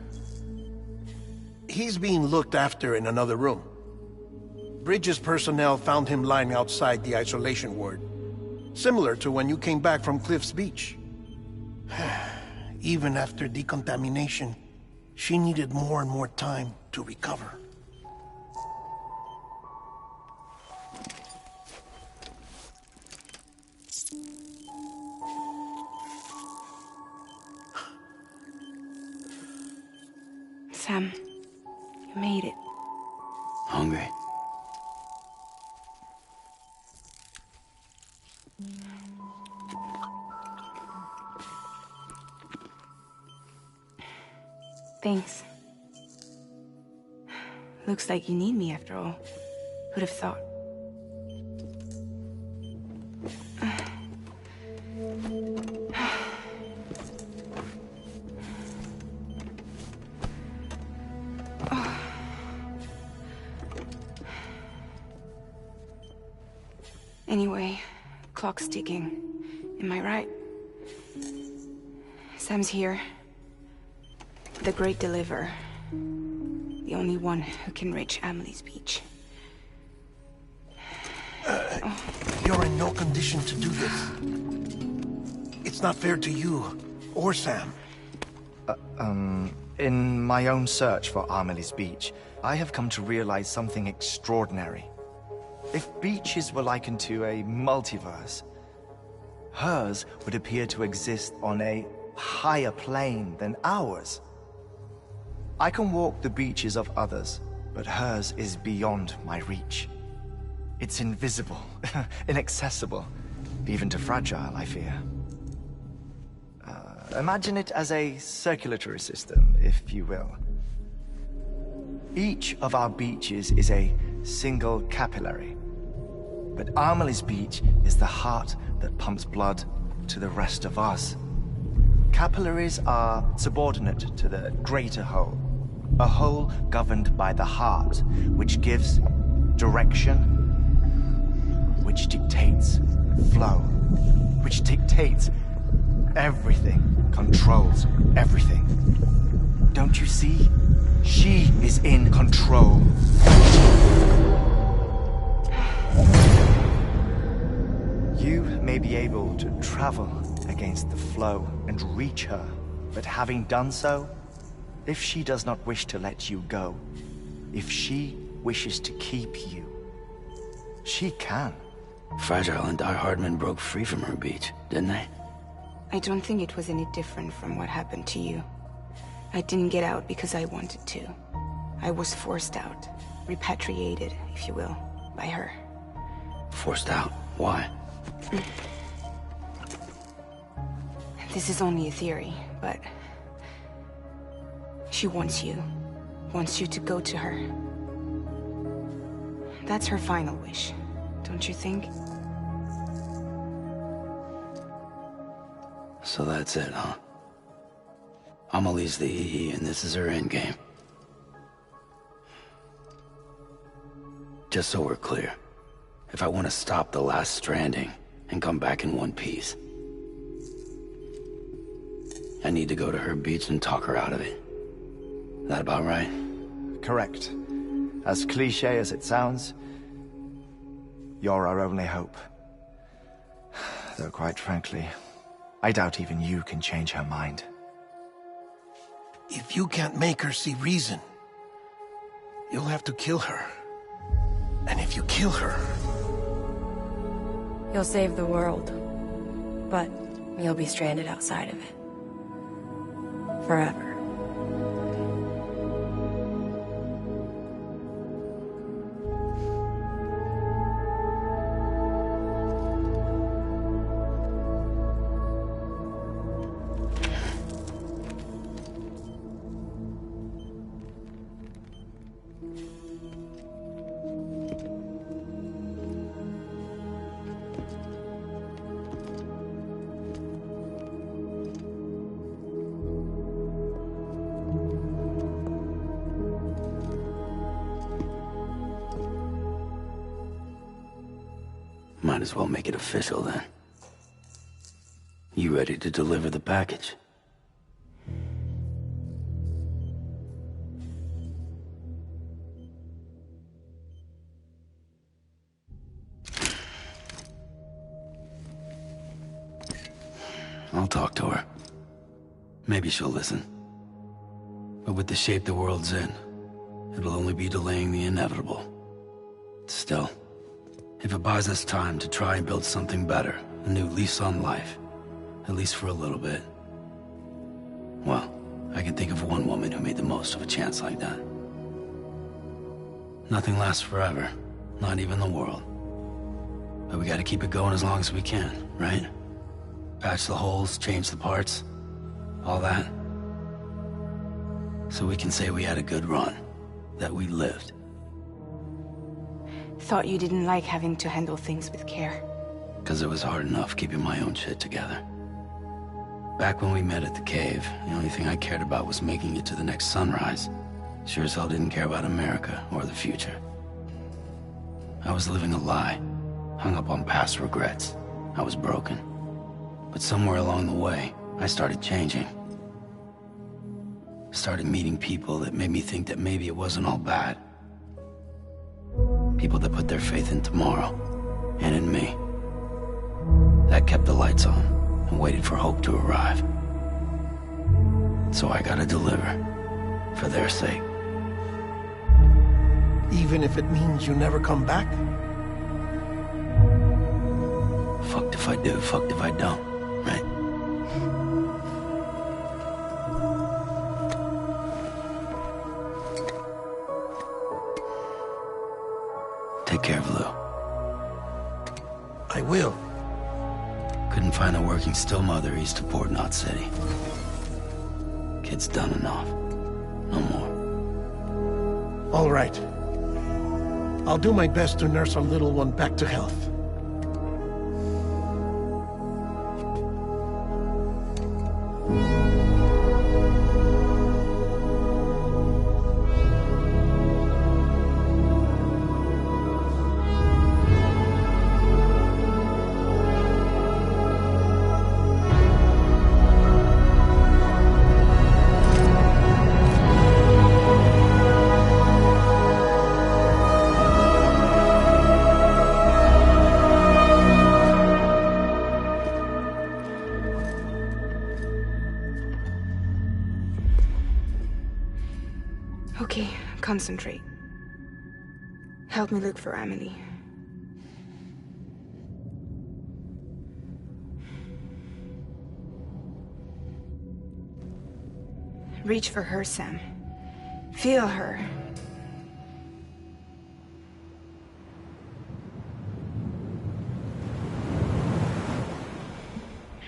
He's being looked after in another room. Bridges personnel found him lying outside the isolation ward. Similar to when you came back from Cliff's Beach. Even after decontamination, she needed more and more time to recover. Sam, you made it. Hungry? Thanks. Looks like you need me after all. Who'd have thought? Anyway, clock's ticking. Am I right? Sam's here. The Great Deliverer. The only one who can reach Amelie's Beach. You're in no condition to do this. It's not fair to you, or Sam. In my own search for Amelie's Beach, I have come to realize something extraordinary. If beaches were likened to a multiverse, hers would appear to exist on a higher plane than ours. I can walk the beaches of others, but hers is beyond my reach. It's invisible, inaccessible, even to fragile, I fear. Imagine it as a circulatory system, if you will. Each of our beaches is a single capillary, but Amelie's Beach is the heart that pumps blood to the rest of us. Capillaries are subordinate to the greater whole, a whole governed by the heart, which gives direction, which dictates flow, which dictates everything, controls everything. Don't you see? She is in control. You may be able to travel against the flow and reach her, but having done so, if she does not wish to let you go, if she wishes to keep you, she can. Fragile and Die Hardman broke free from her beach, didn't they? I don't think it was any different from what happened to you. I didn't get out because I wanted to. I was forced out. Repatriated, if you will, by her. Forced out? Why? This is only a theory, but... she wants you. Wants you to go to her. That's her final wish, don't you think? So that's it, huh? Amelie's the EE, and this is her endgame. Just so we're clear, if I want to stop the last Stranding and come back in one piece, I need to go to her beach and talk her out of it. That about right? Correct. As cliché as it sounds, you're our only hope. Though quite frankly, I doubt even you can change her mind. If you can't make her see reason, you'll have to kill her. And if you kill her... You'll save the world, but you'll be stranded outside of it. Forever. Might as well make it official then. You ready to deliver the package? I'll talk to her. Maybe she'll listen. But with the shape the world's in, it'll only be delaying the inevitable. Still, if it buys us time to try and build something better, a new lease on life, at least for a little bit, well, I can think of one woman who made the most of a chance like that. Nothing lasts forever, not even the world. But we gotta keep it going as long as we can, right? Patch the holes, change the parts, all that. So we can say we had a good run, that we lived. Thought you didn't like having to handle things with care. 'Cause it was hard enough keeping my own shit together. Back when we met at the cave, the only thing I cared about was making it to the next sunrise. Sure as hell didn't care about America or the future. I was living a lie, hung up on past regrets. I was broken. But somewhere along the way, I started changing. Started meeting people that made me think that maybe it wasn't all bad. People that put their faith in tomorrow, and in me. That kept the lights on, and waited for hope to arrive. So I gotta deliver, for their sake. Even if it means you never come back? Fucked if I do, fucked if I don't, right? Take care of Lou. I will. Couldn't find a working still mother east of Port Knot City. Kid's done enough. No more. All right. I'll do my best to nurse our little one back to health. Okay, concentrate. Help me look for Emily. Reach for her, Sam. Feel her.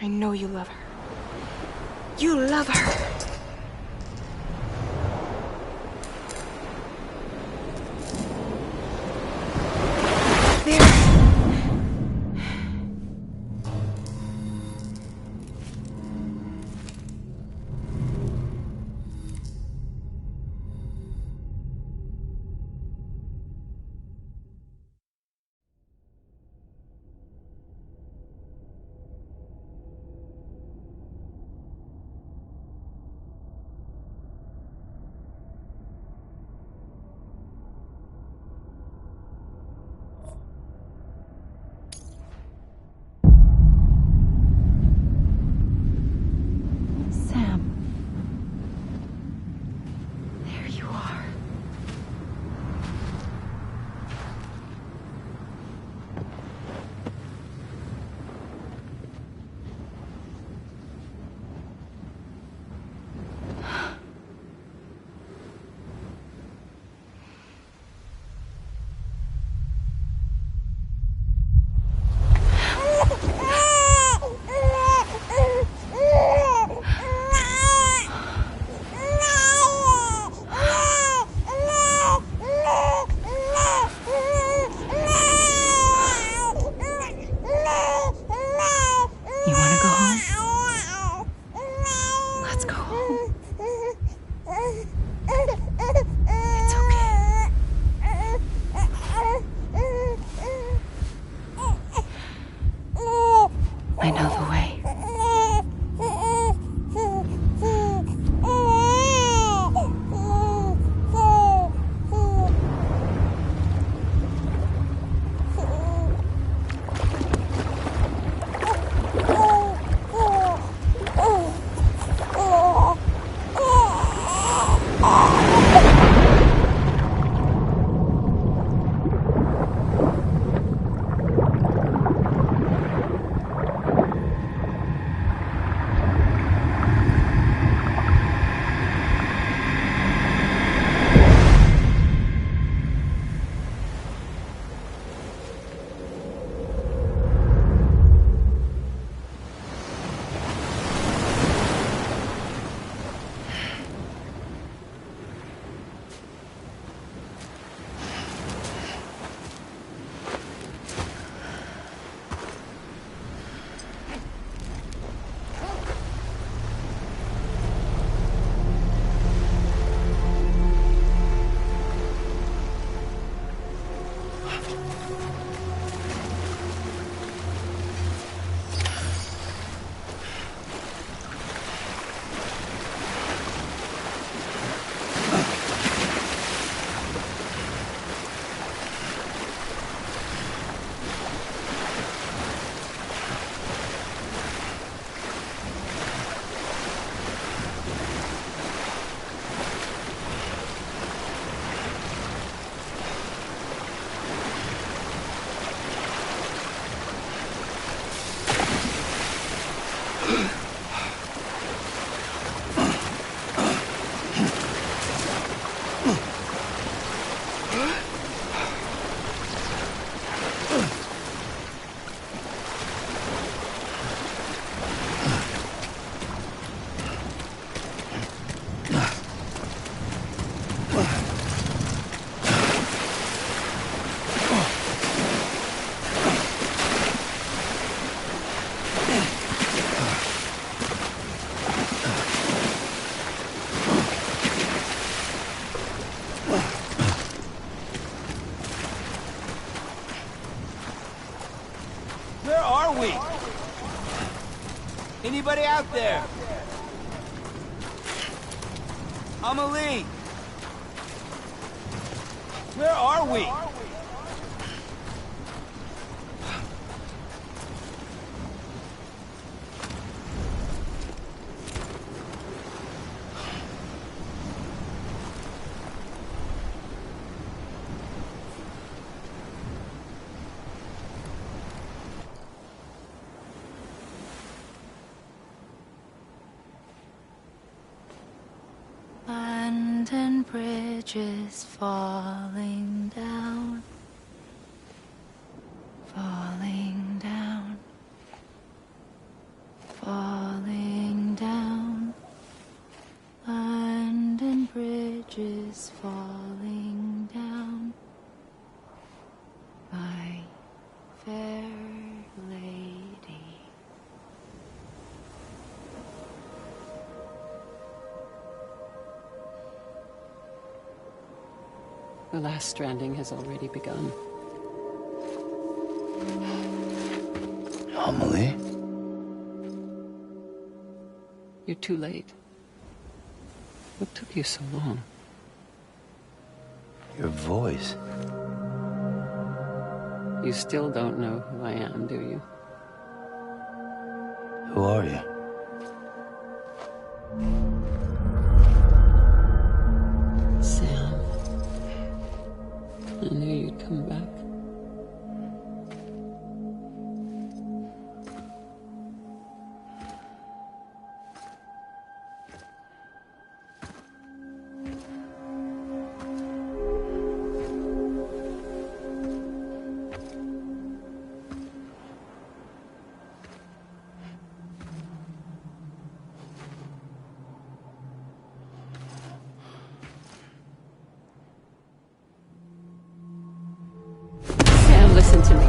I know you love her. You love her! Where are we? Anybody out there? Amelie! Where are we? London Bridge is falling down, falling down, falling down. London Bridge is falling down, my fair lady. The last stranding has already begun. Amelie? You're too late. What took you so long? Your voice. You still don't know who I am, do you? Who are you? Sam. I knew you'd come back. Listen to me.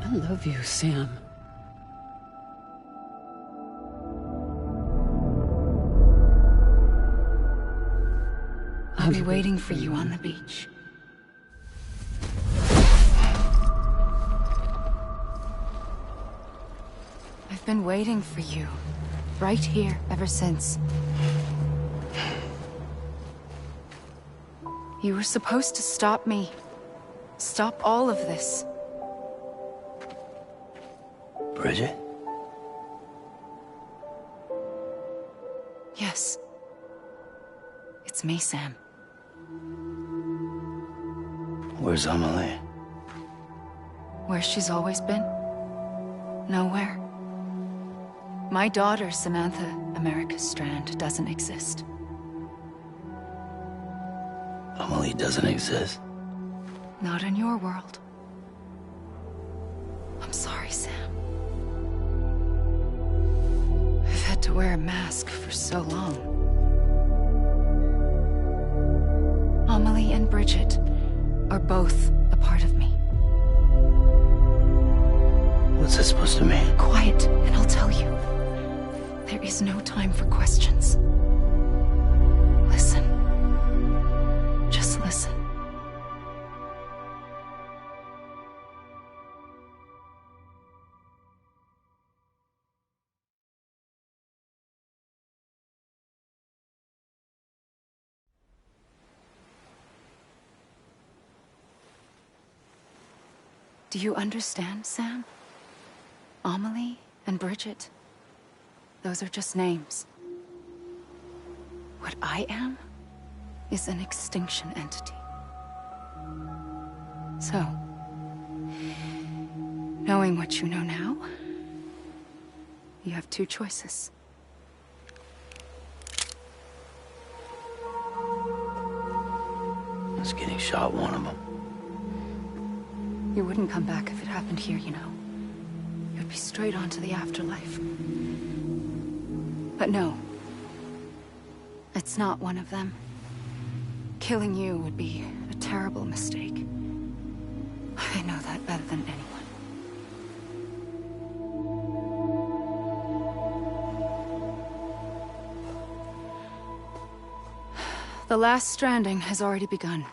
I love you, Sam. I'll be waiting for you on the beach. I've been waiting for you, right here, ever since. You were supposed to stop me. Stop all of this. Bridget? Yes. It's me, Sam. Where's Amelie? Where she's always been. Nowhere. My daughter, Samantha America Strand, doesn't exist. Amelie doesn't exist? Not in your world. I'm sorry, Sam. I've had to wear a mask for so long. Amelie and Bridget are both a part of me. What's this supposed to mean? Quiet, and I'll tell you. There is no time for questions. Listen. Just listen. Do you understand, Sam? Amelie and Bridget, those are just names. What I am is an extinction entity. So, knowing what you know now, you have two choices. Was getting shot one of them. You wouldn't come back if it happened here, you know. You'd be straight on to the afterlife. But no. It's not one of them. Killing you would be a terrible mistake. I know that better than anyone. The last stranding has already begun.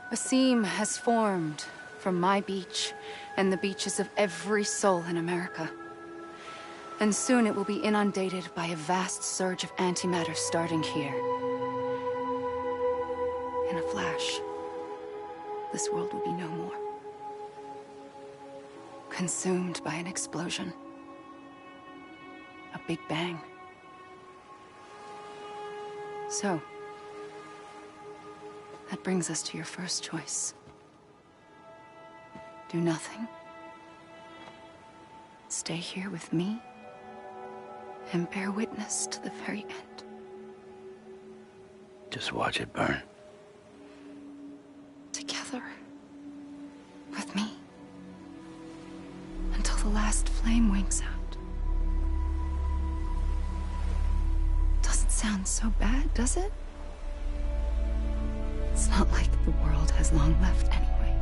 A seam has formed from my beach and the beaches of every soul in America. And soon it will be inundated by a vast surge of antimatter starting here. In a flash, this world will be no more. Consumed by an explosion. A big bang. So, that brings us to your first choice. Do nothing. Stay here with me and bear witness to the very end. Just watch it burn. Together. With me. Until the last flame winks out. Doesn't sound so bad, does it? It's not like the world has long left anyway.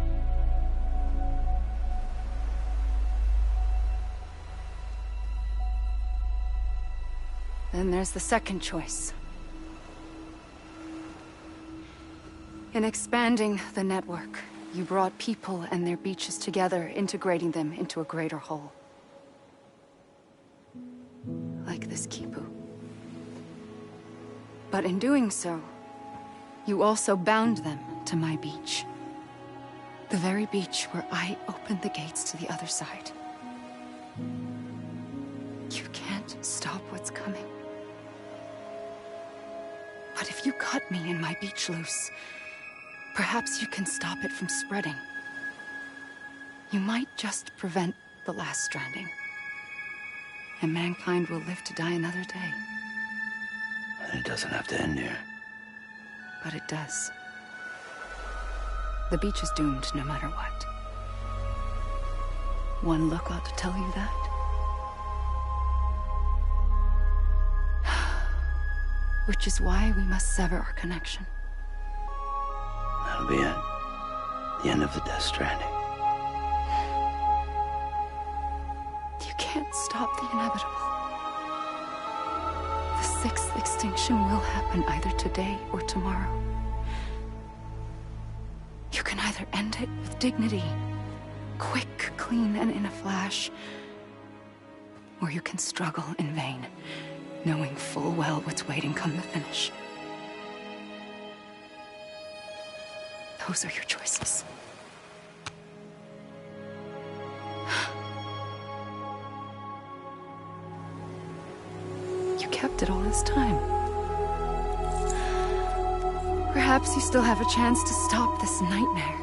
Then there's the second choice. In expanding the network, you brought people and their beaches together, integrating them into a greater whole. Like this Kipu. But in doing so, you also bound them to my beach. The very beach where I opened the gates to the other side. You can't stop what's coming. But if you cut me and my beach loose, perhaps you can stop it from spreading. You might just prevent the last stranding. And mankind will live to die another day. And it doesn't have to end here. But it does. The beach is doomed no matter what. One look ought to tell you that. Which is why we must sever our connection. That'll be it. The end of the Death Stranding. You can't stop the inevitable. The sixth extinction will happen either today or tomorrow. You can either end it with dignity, quick, clean, and in a flash, or you can struggle in vain, knowing full well what's waiting come the finish. Those are your choices. You kept it all this time. Perhaps you still have a chance to stop this nightmare.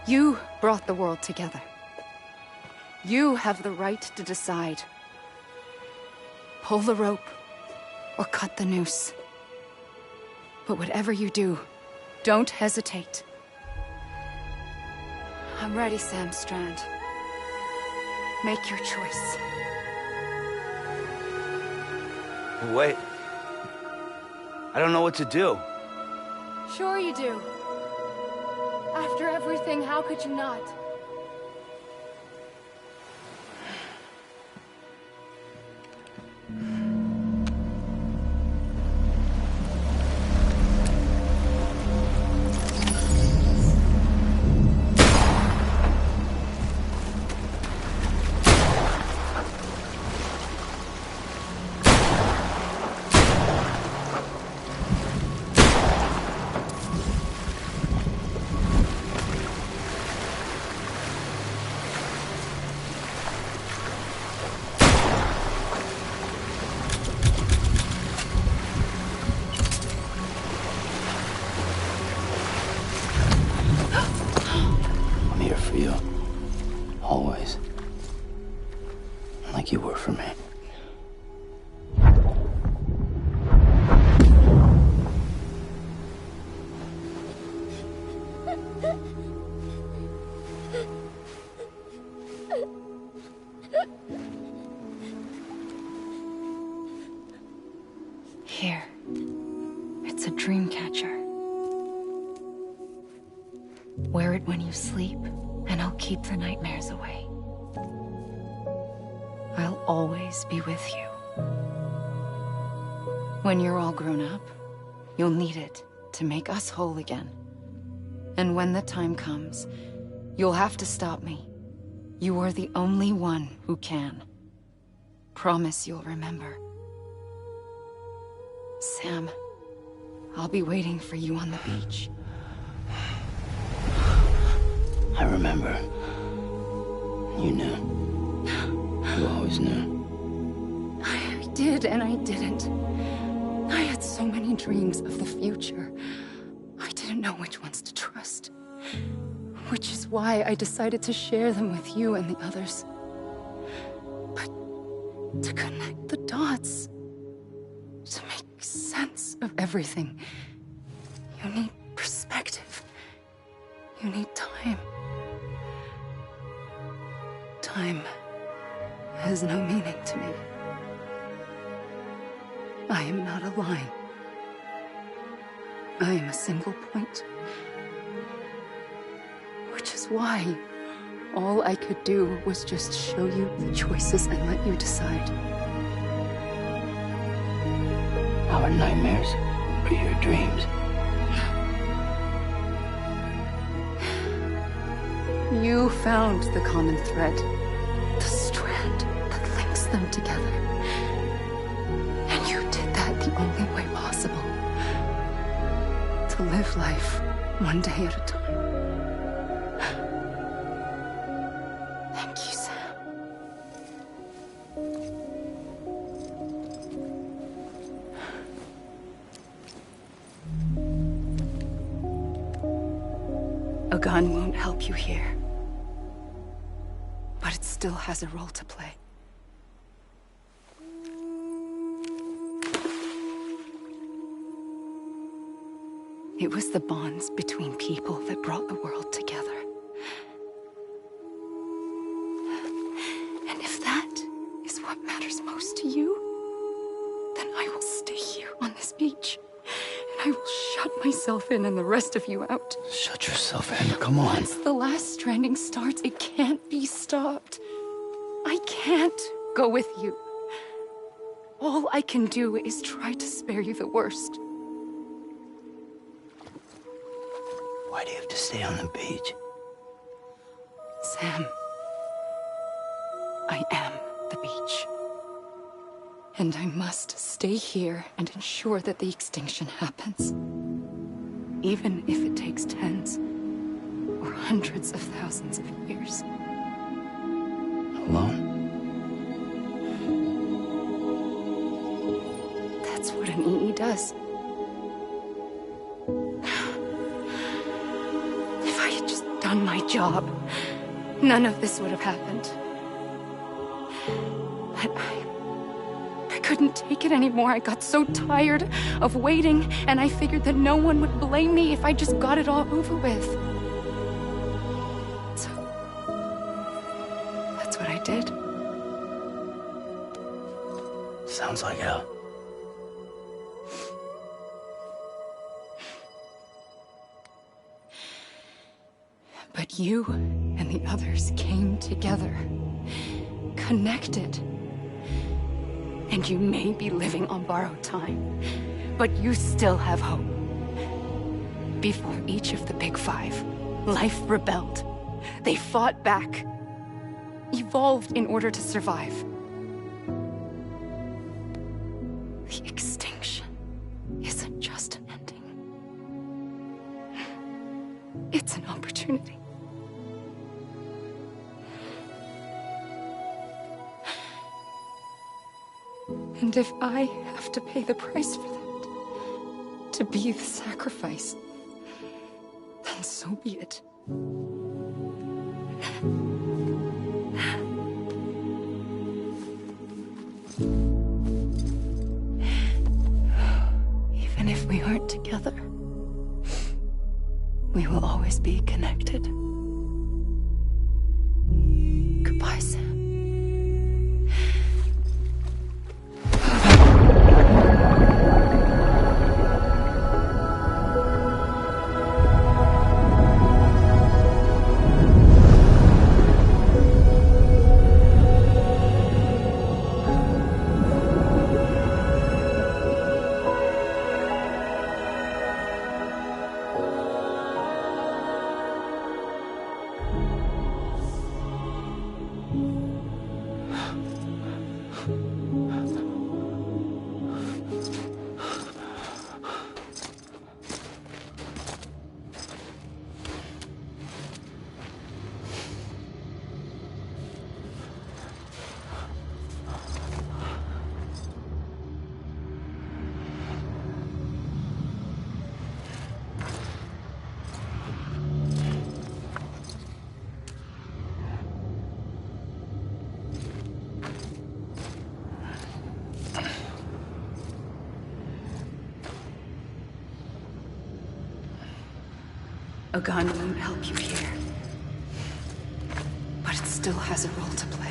You brought the world together. You have the right to decide. Pull the rope or cut the noose. But whatever you do, don't hesitate. I'm ready, Sam Strand. Make your choice. Wait. I don't know what to do. Sure you do. After everything, how could you not? I'm here for you. Always. Like you were for me. Here. It's a dream catcher. Wear it when you sleep, and I'll keep the nightmares away. I'll always be with you. When you're all grown up, you'll need it to make us whole again. And when the time comes, you'll have to stop me. You are the only one who can. Promise you'll remember. Sam, I'll be waiting for you on the beach. I remember. You knew. You always knew. I did and I didn't. I had so many dreams of the future. I didn't know which ones to trust. Which is why I decided to share them with you and the others. But to connect the dots, to make sense of everything, you need perspective. You need time. Time has no meaning to me. I am not a line. I am a single point. Which is why all I could do was just show you the choices and let you decide. Our nightmares are your dreams. You found the common thread, the strand that links them together. And you did that the only way possible. To live life one day at a time. Thank you, Sam. A gun won't help you here. But it still has a role to play. It was the bonds between people that brought the world together. And if that is what matters most to you, then I will stay here on this beach. And I will shut myself in and the rest of you out. Shut yourself in, come on. Once the last stranding starts, it can't be stopped. I can't go with you. All I can do is try to spare you the worst. Why do you have to stay on the beach? Sam, I am the beach. And I must stay here and ensure that the extinction happens. Even if it takes tens or hundreds of thousands of years. Alone? That's what an EE does. If I had just done my job, none of this would have happened. But I couldn't take it anymore. I got so tired of waiting, and I figured that no one would blame me if I just got it all over with. So, that's what I did. Sounds like hell. You and the others came together, connected. And you may be living on borrowed time, but you still have hope. Before each of the Big Five, life rebelled. They fought back, evolved in order to survive. The extinction isn't just an ending. It's an opportunity. And if I have to pay the price for that, to be the sacrifice, then so be it. Even if we aren't together, we will always be connected. Goodbye, Sam. A gun won't help you here, but it still has a role to play.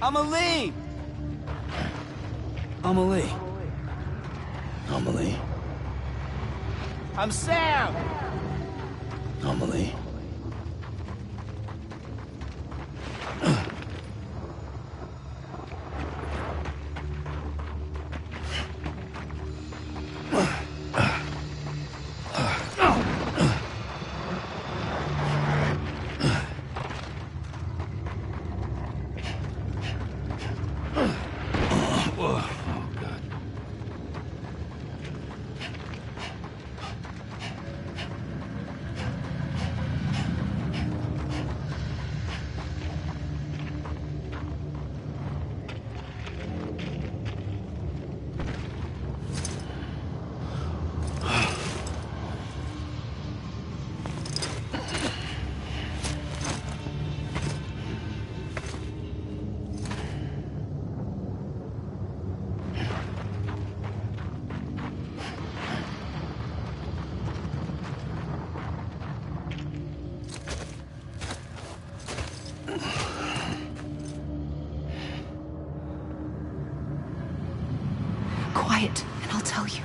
Amelie! Amelie. Amelie. I'm Sam! Amelie. Quiet, and I'll tell you.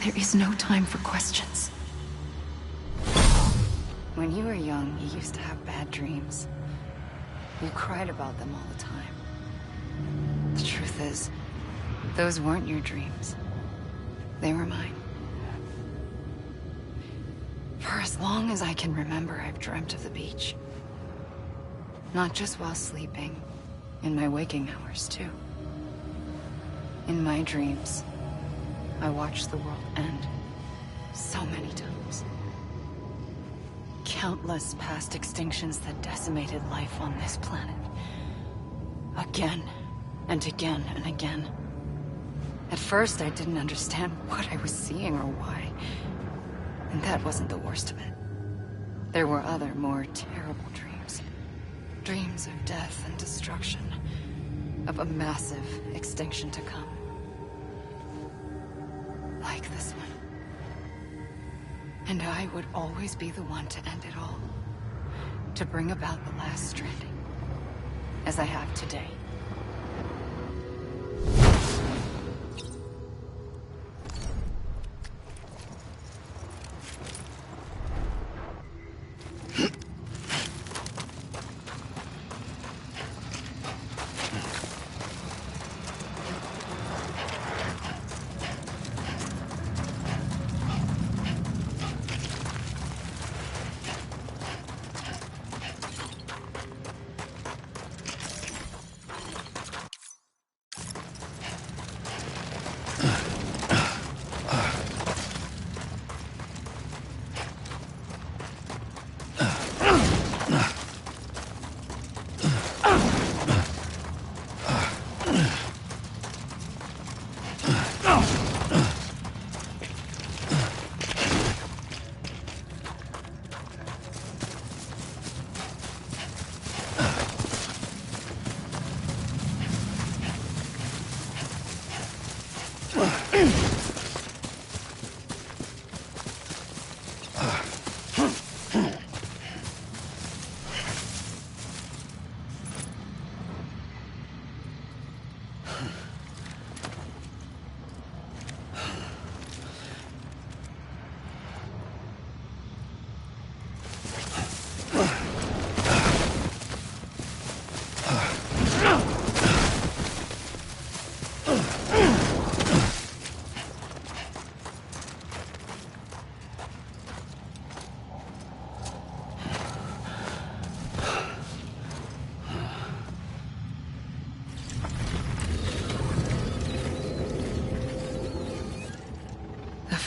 There is no time for questions. When you were young, you used to have bad dreams. You cried about them all the time. The truth is, those weren't your dreams. They were mine. For as long as I can remember, I've dreamt of the beach. Not just while sleeping, in my waking hours, too. In my dreams, I watched the world end so many times. Countless past extinctions that decimated life on this planet. Again, and again, and again. At first, I didn't understand what I was seeing or why. And that wasn't the worst of it. There were other, more terrible dreams. Dreams of death and destruction. Of a massive extinction to come. Like this one. And I would always be the one to end it all. To bring about the last stranding. As I have today.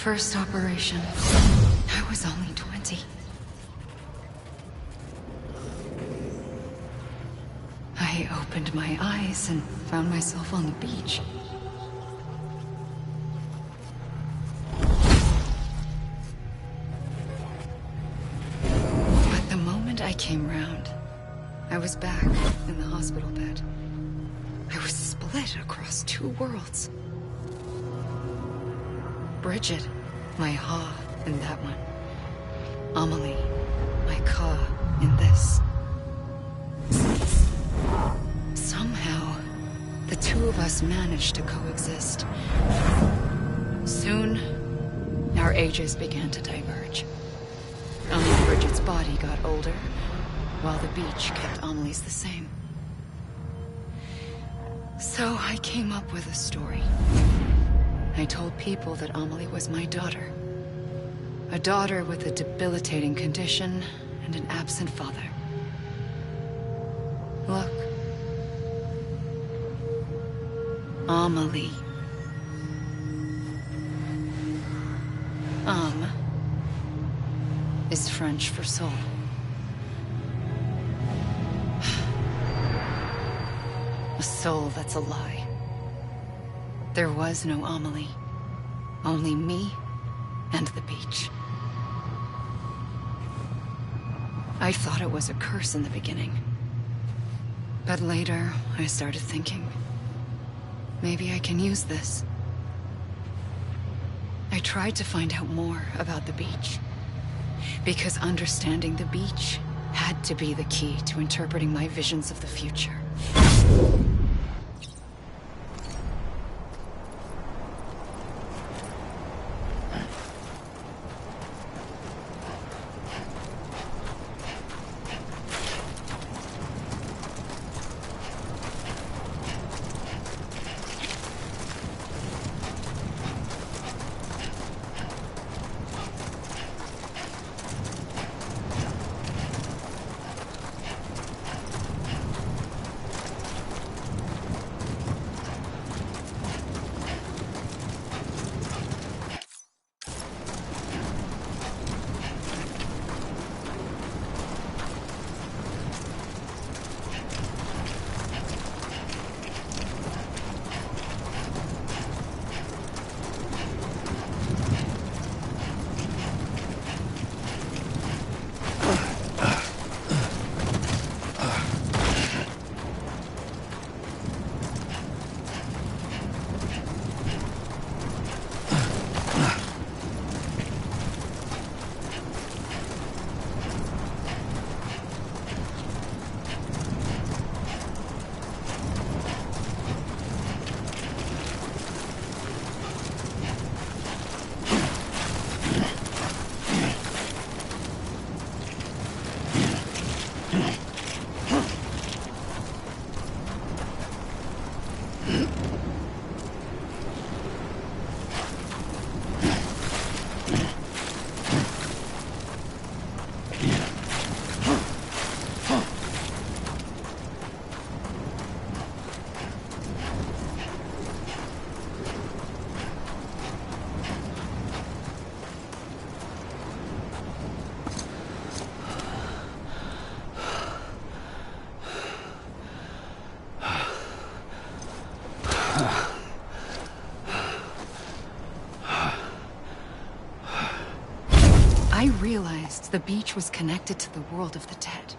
First operation, I was only 20. I opened my eyes and found myself on the beach. But the moment I came round, I was back in the hospital bed. I was split across two worlds. Bridget, my Ha in that one. Amelie, my Ka in this. Somehow, the two of us managed to coexist. Soon, our ages began to diverge. Only Bridget's body got older, while the beach kept Amelie's the same. So I came up with a story. I told people that Amelie was my daughter. A daughter with a debilitating condition and an absent father. Look. Amelie. Is French for soul. A soul that's a lie. There was no Amelie. Only me and the beach. I thought it was a curse in the beginning. But later, I started thinking, maybe I can use this. I tried to find out more about the beach. Because understanding the beach had to be the key to interpreting my visions of the future. I realized the beach was connected to the world of the dead,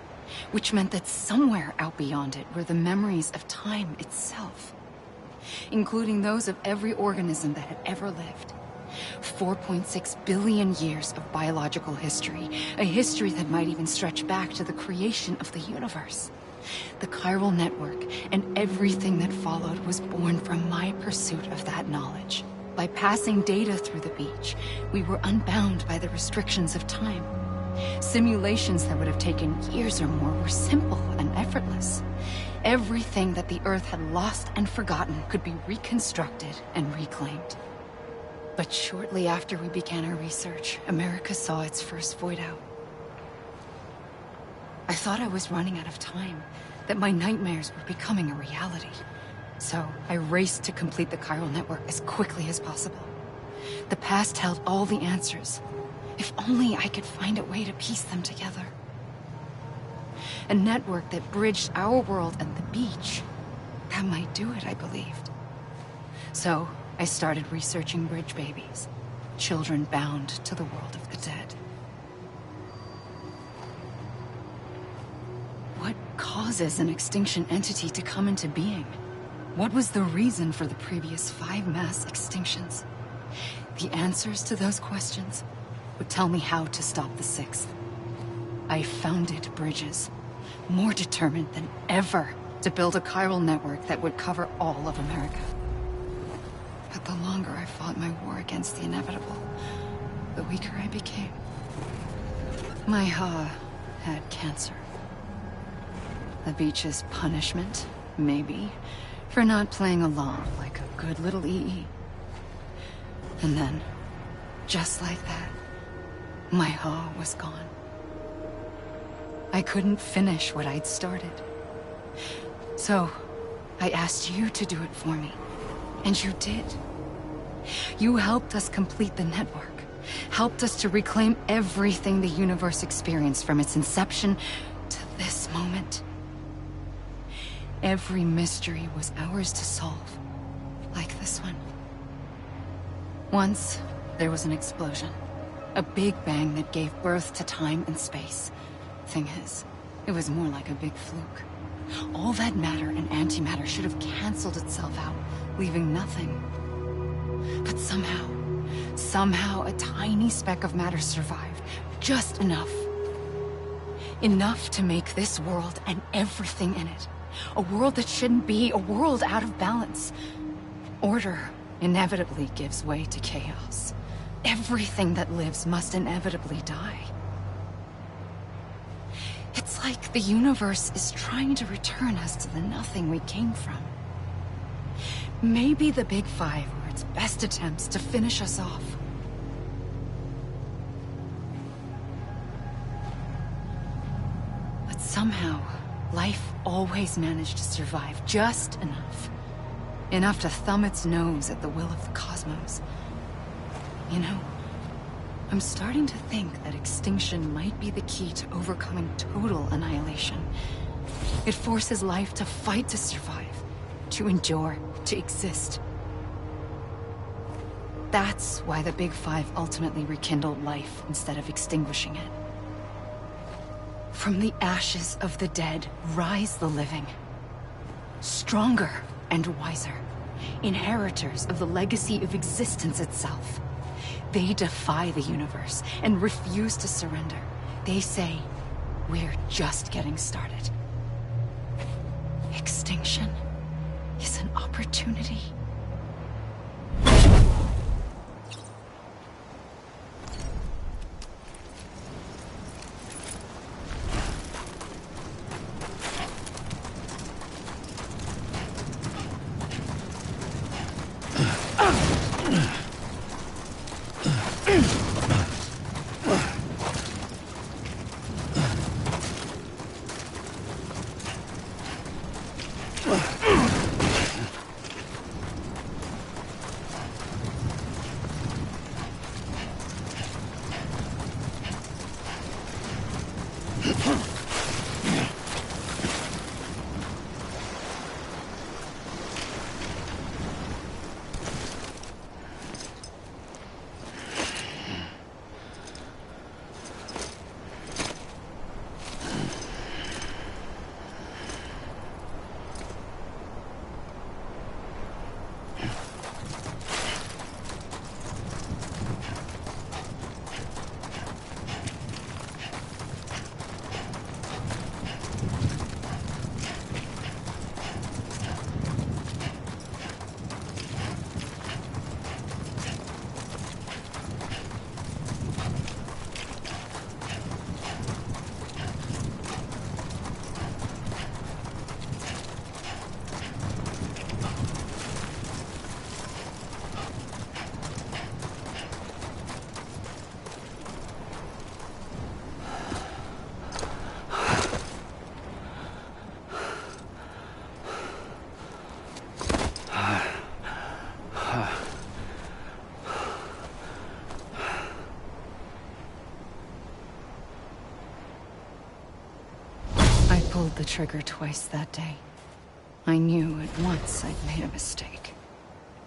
which meant that somewhere out beyond it were the memories of time itself, including those of every organism that had ever lived. 4.6 billion years of biological history, a history that might even stretch back to the creation of the universe. The chiral network and everything that followed was born from my pursuit of that knowledge. By passing data through the beach, we were unbound by the restrictions of time. Simulations that would have taken years or more were simple and effortless. Everything that the Earth had lost and forgotten could be reconstructed and reclaimed. But shortly after we began our research, America saw its first void out. I thought I was running out of time, that my nightmares were becoming a reality. So I raced to complete the chiral network as quickly as possible. The past held all the answers. If only I could find a way to piece them together. A network that bridged our world and the beach. That might do it, I believed. So I started researching bridge babies, children bound to the world of the dead. What causes an extinction entity to come into being? What was the reason for the previous 5 mass extinctions? The answers to those questions would tell me how to stop the 6th. I founded bridges, more determined than ever to build a chiral network that would cover all of America. But the longer I fought my war against the inevitable, the weaker I became. My Ha had cancer. The beach's punishment, maybe, for not playing along like a good little EE. And then, just like that, my Ha was gone. I couldn't finish what I'd started. So, I asked you to do it for me. And you did. You helped us complete the network. Helped us to reclaim everything the universe experienced from its inception to this moment. Every mystery was ours to solve. Like this one. Once, there was an explosion. A big bang that gave birth to time and space. Thing is, it was more like a big fluke. All that matter and antimatter should have canceled itself out, leaving nothing. But somehow a tiny speck of matter survived. Just enough. Enough to make this world and everything in it. A world that shouldn't be, a world out of balance. Order inevitably gives way to chaos. Everything that lives must inevitably die. It's like the universe is trying to return us to the nothing we came from. Maybe the Big Five were its best attempts to finish us off. But somehow, life always managed to survive just enough. Enough to thumb its nose at the will of the cosmos. You know, I'm starting to think that extinction might be the key to overcoming total annihilation. It forces life to fight to survive, to endure, to exist. That's why the Big Five ultimately rekindled life instead of extinguishing it. From the ashes of the dead rise the living. Stronger and wiser. Inheritors of the legacy of existence itself. They defy the universe and refuse to surrender. They say, we're just getting started. Extinction is an opportunity. pulled the trigger twice that day. I knew at once I'd made a mistake.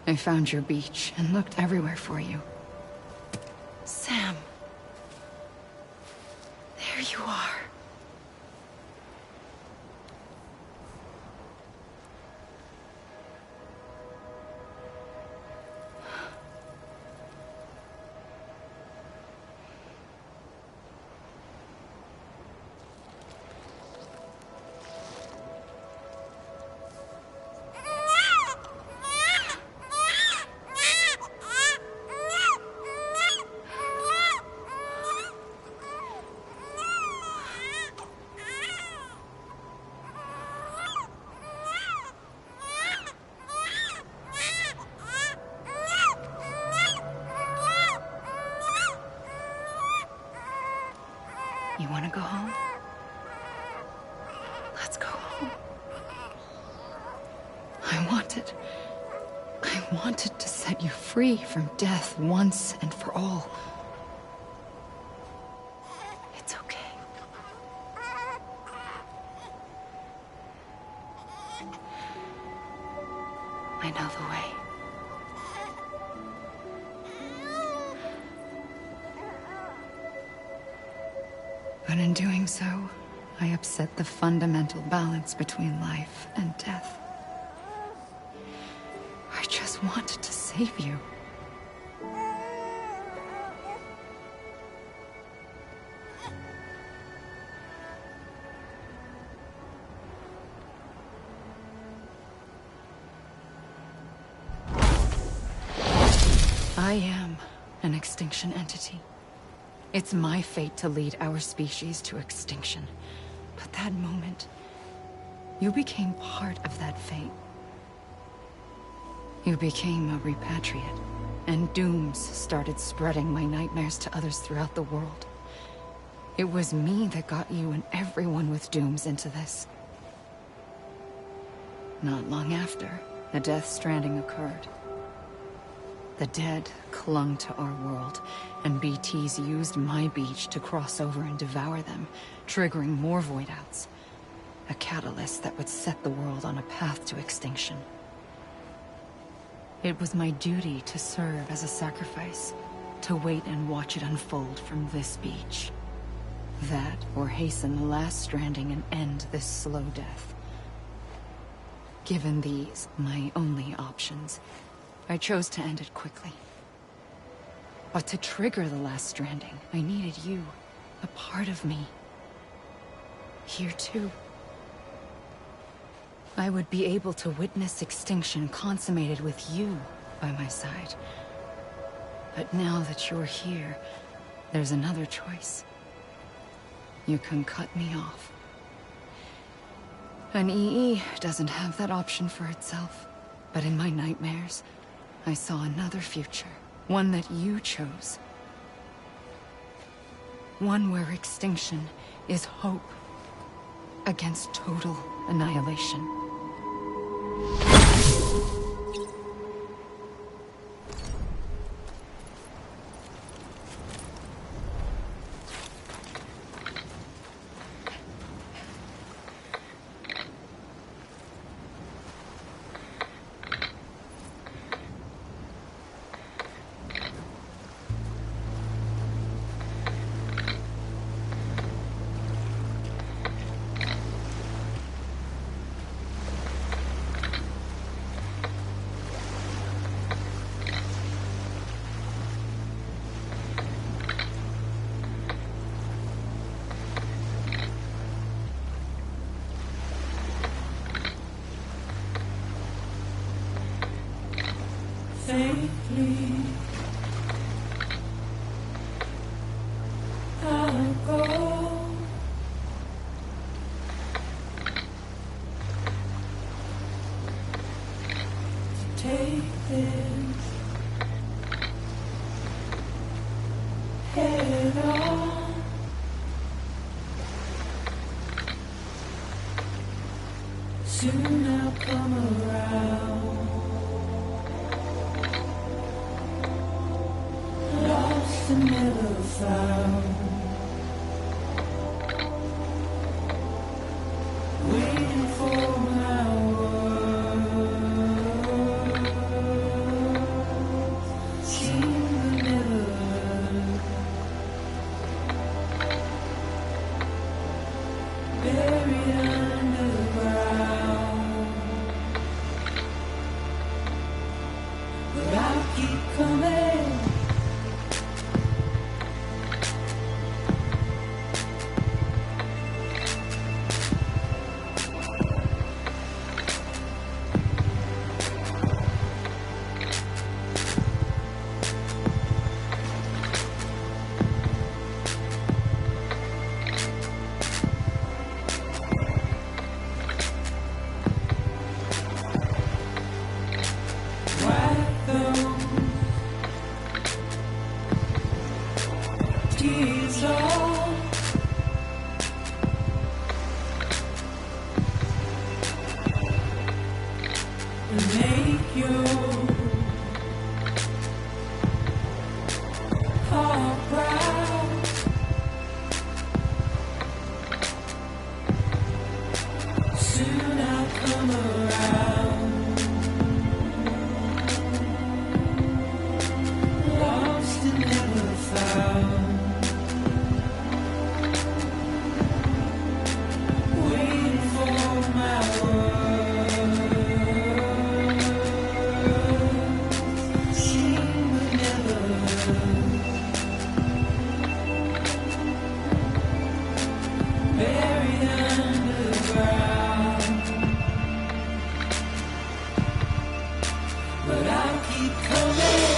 I found your beach and looked everywhere for you. Sam. There you are. You want to go home? Let's go home. I wanted to set you free from death once and for all. It's okay. I know the way. But in doing so, I upset the fundamental balance between life and death. I just wanted to save you. I am an extinction entity. It's my fate to lead our species to extinction. But that moment, you became part of that fate. You became a repatriate, and dooms started spreading my nightmares to others throughout the world. It was me that got you and everyone with dooms into this. Not long after, the Death Stranding occurred. The dead clung to our world, and BTs used my beach to cross over and devour them, triggering more void outs. A catalyst that would set the world on a path to extinction. It was my duty to serve as a sacrifice, to wait and watch it unfold from this beach. That, or hasten the last stranding and end this slow death. Given these, my only options, I chose to end it quickly. But to trigger the last stranding, I needed you, a part of me. Here too. I would be able to witness extinction consummated with you by my side. But now that you're here, there's another choice. You can cut me off. An EE doesn't have that option for itself. But in my nightmares, I saw another future. One that you chose. One where extinction is hope against total annihilation. Safely, I'll go. To take this head on. Soon I'll come around. Lost and never found. all. And make your heart proud. Soon I'll come around. Lost and never found. Waiting for my world. Seen but never heard. Buried underground. But I'll keep coming.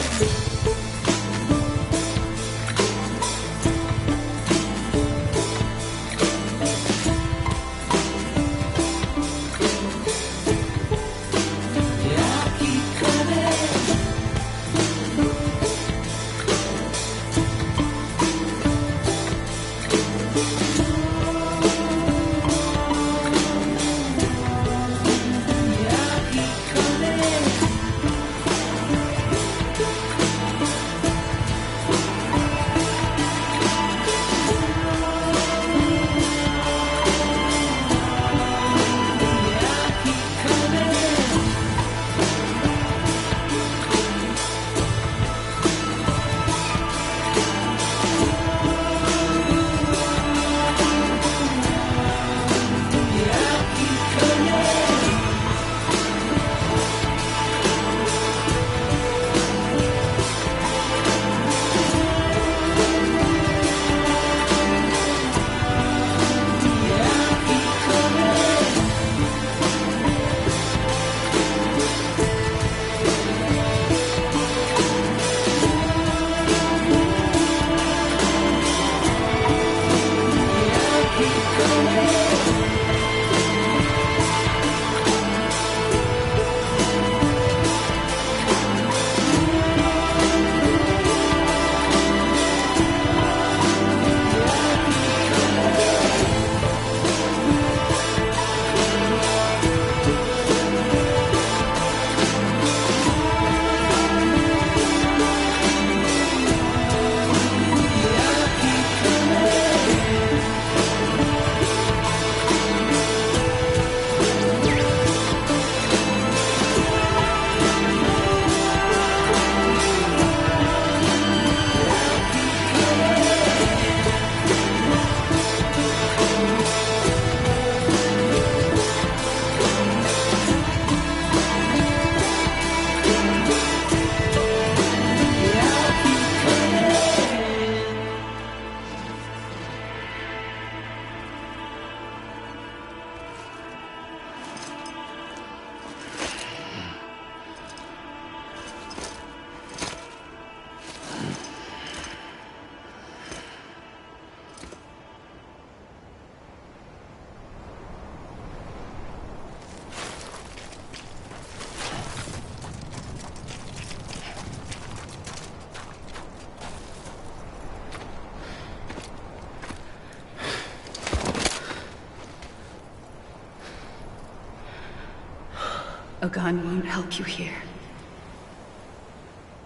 A gun won't help you here.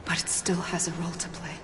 But it still has a role to play.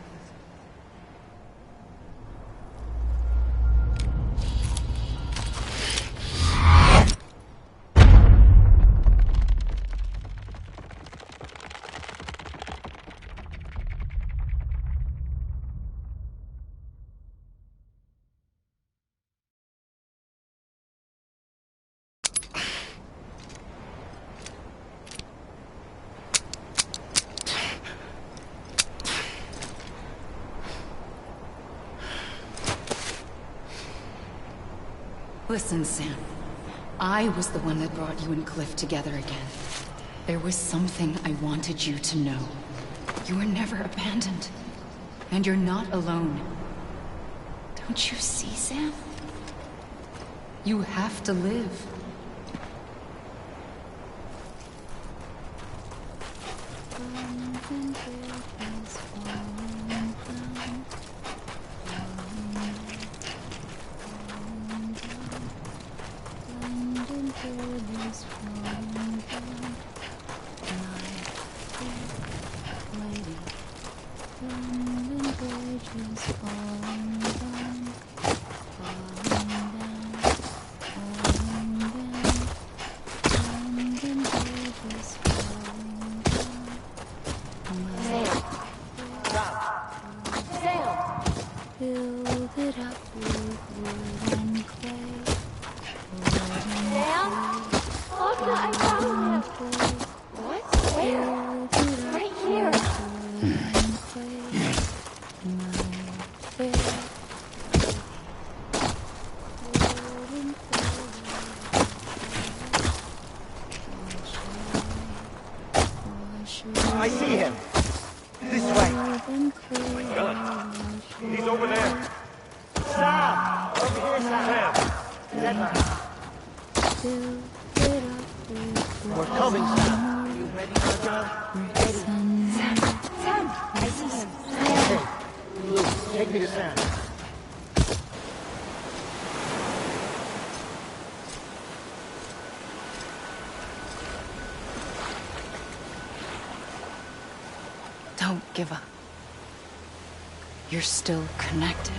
Listen, Sam. I was the one that brought you and Cliff together again. There was something I wanted you to know. You were never abandoned. And you're not alone. Don't you see, Sam? You have to live. I see him. This way. Oh my God. He's over there. Sam! Over here, Sam. We're coming, Sam. You ready, my girl? Ready. Sam! I see him. Okay. Luke, take me to Sam. Don't give up. You're still connected.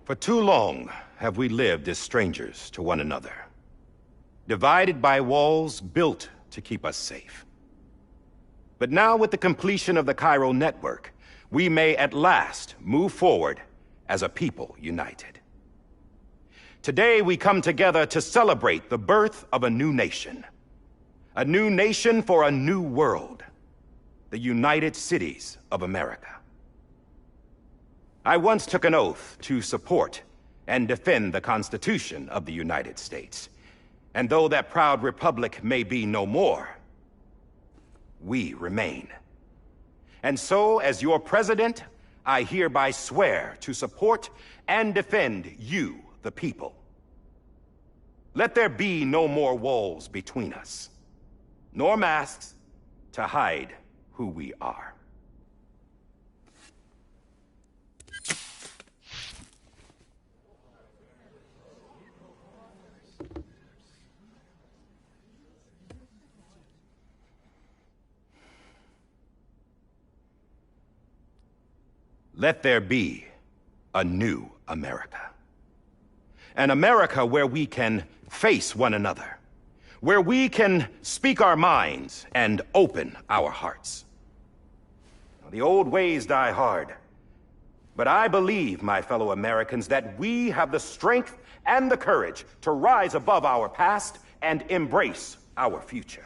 For too long have we lived as strangers to one another, divided by walls built to keep us safe. But now, with the completion of the Chiral network, we may at last move forward as a people united. Today we come together to celebrate the birth of a new nation for a new world, the United Cities of America. I once took an oath to support and defend the Constitution of the United States. And though that proud republic may be no more, we remain. And so, as your president, I hereby swear to support and defend you, the people. Let there be no more walls between us, nor masks to hide who we are. Let there be a new America. An America where we can face one another, where we can speak our minds and open our hearts. The old ways die hard, but I believe, my fellow Americans, that we have the strength and the courage to rise above our past and embrace our future.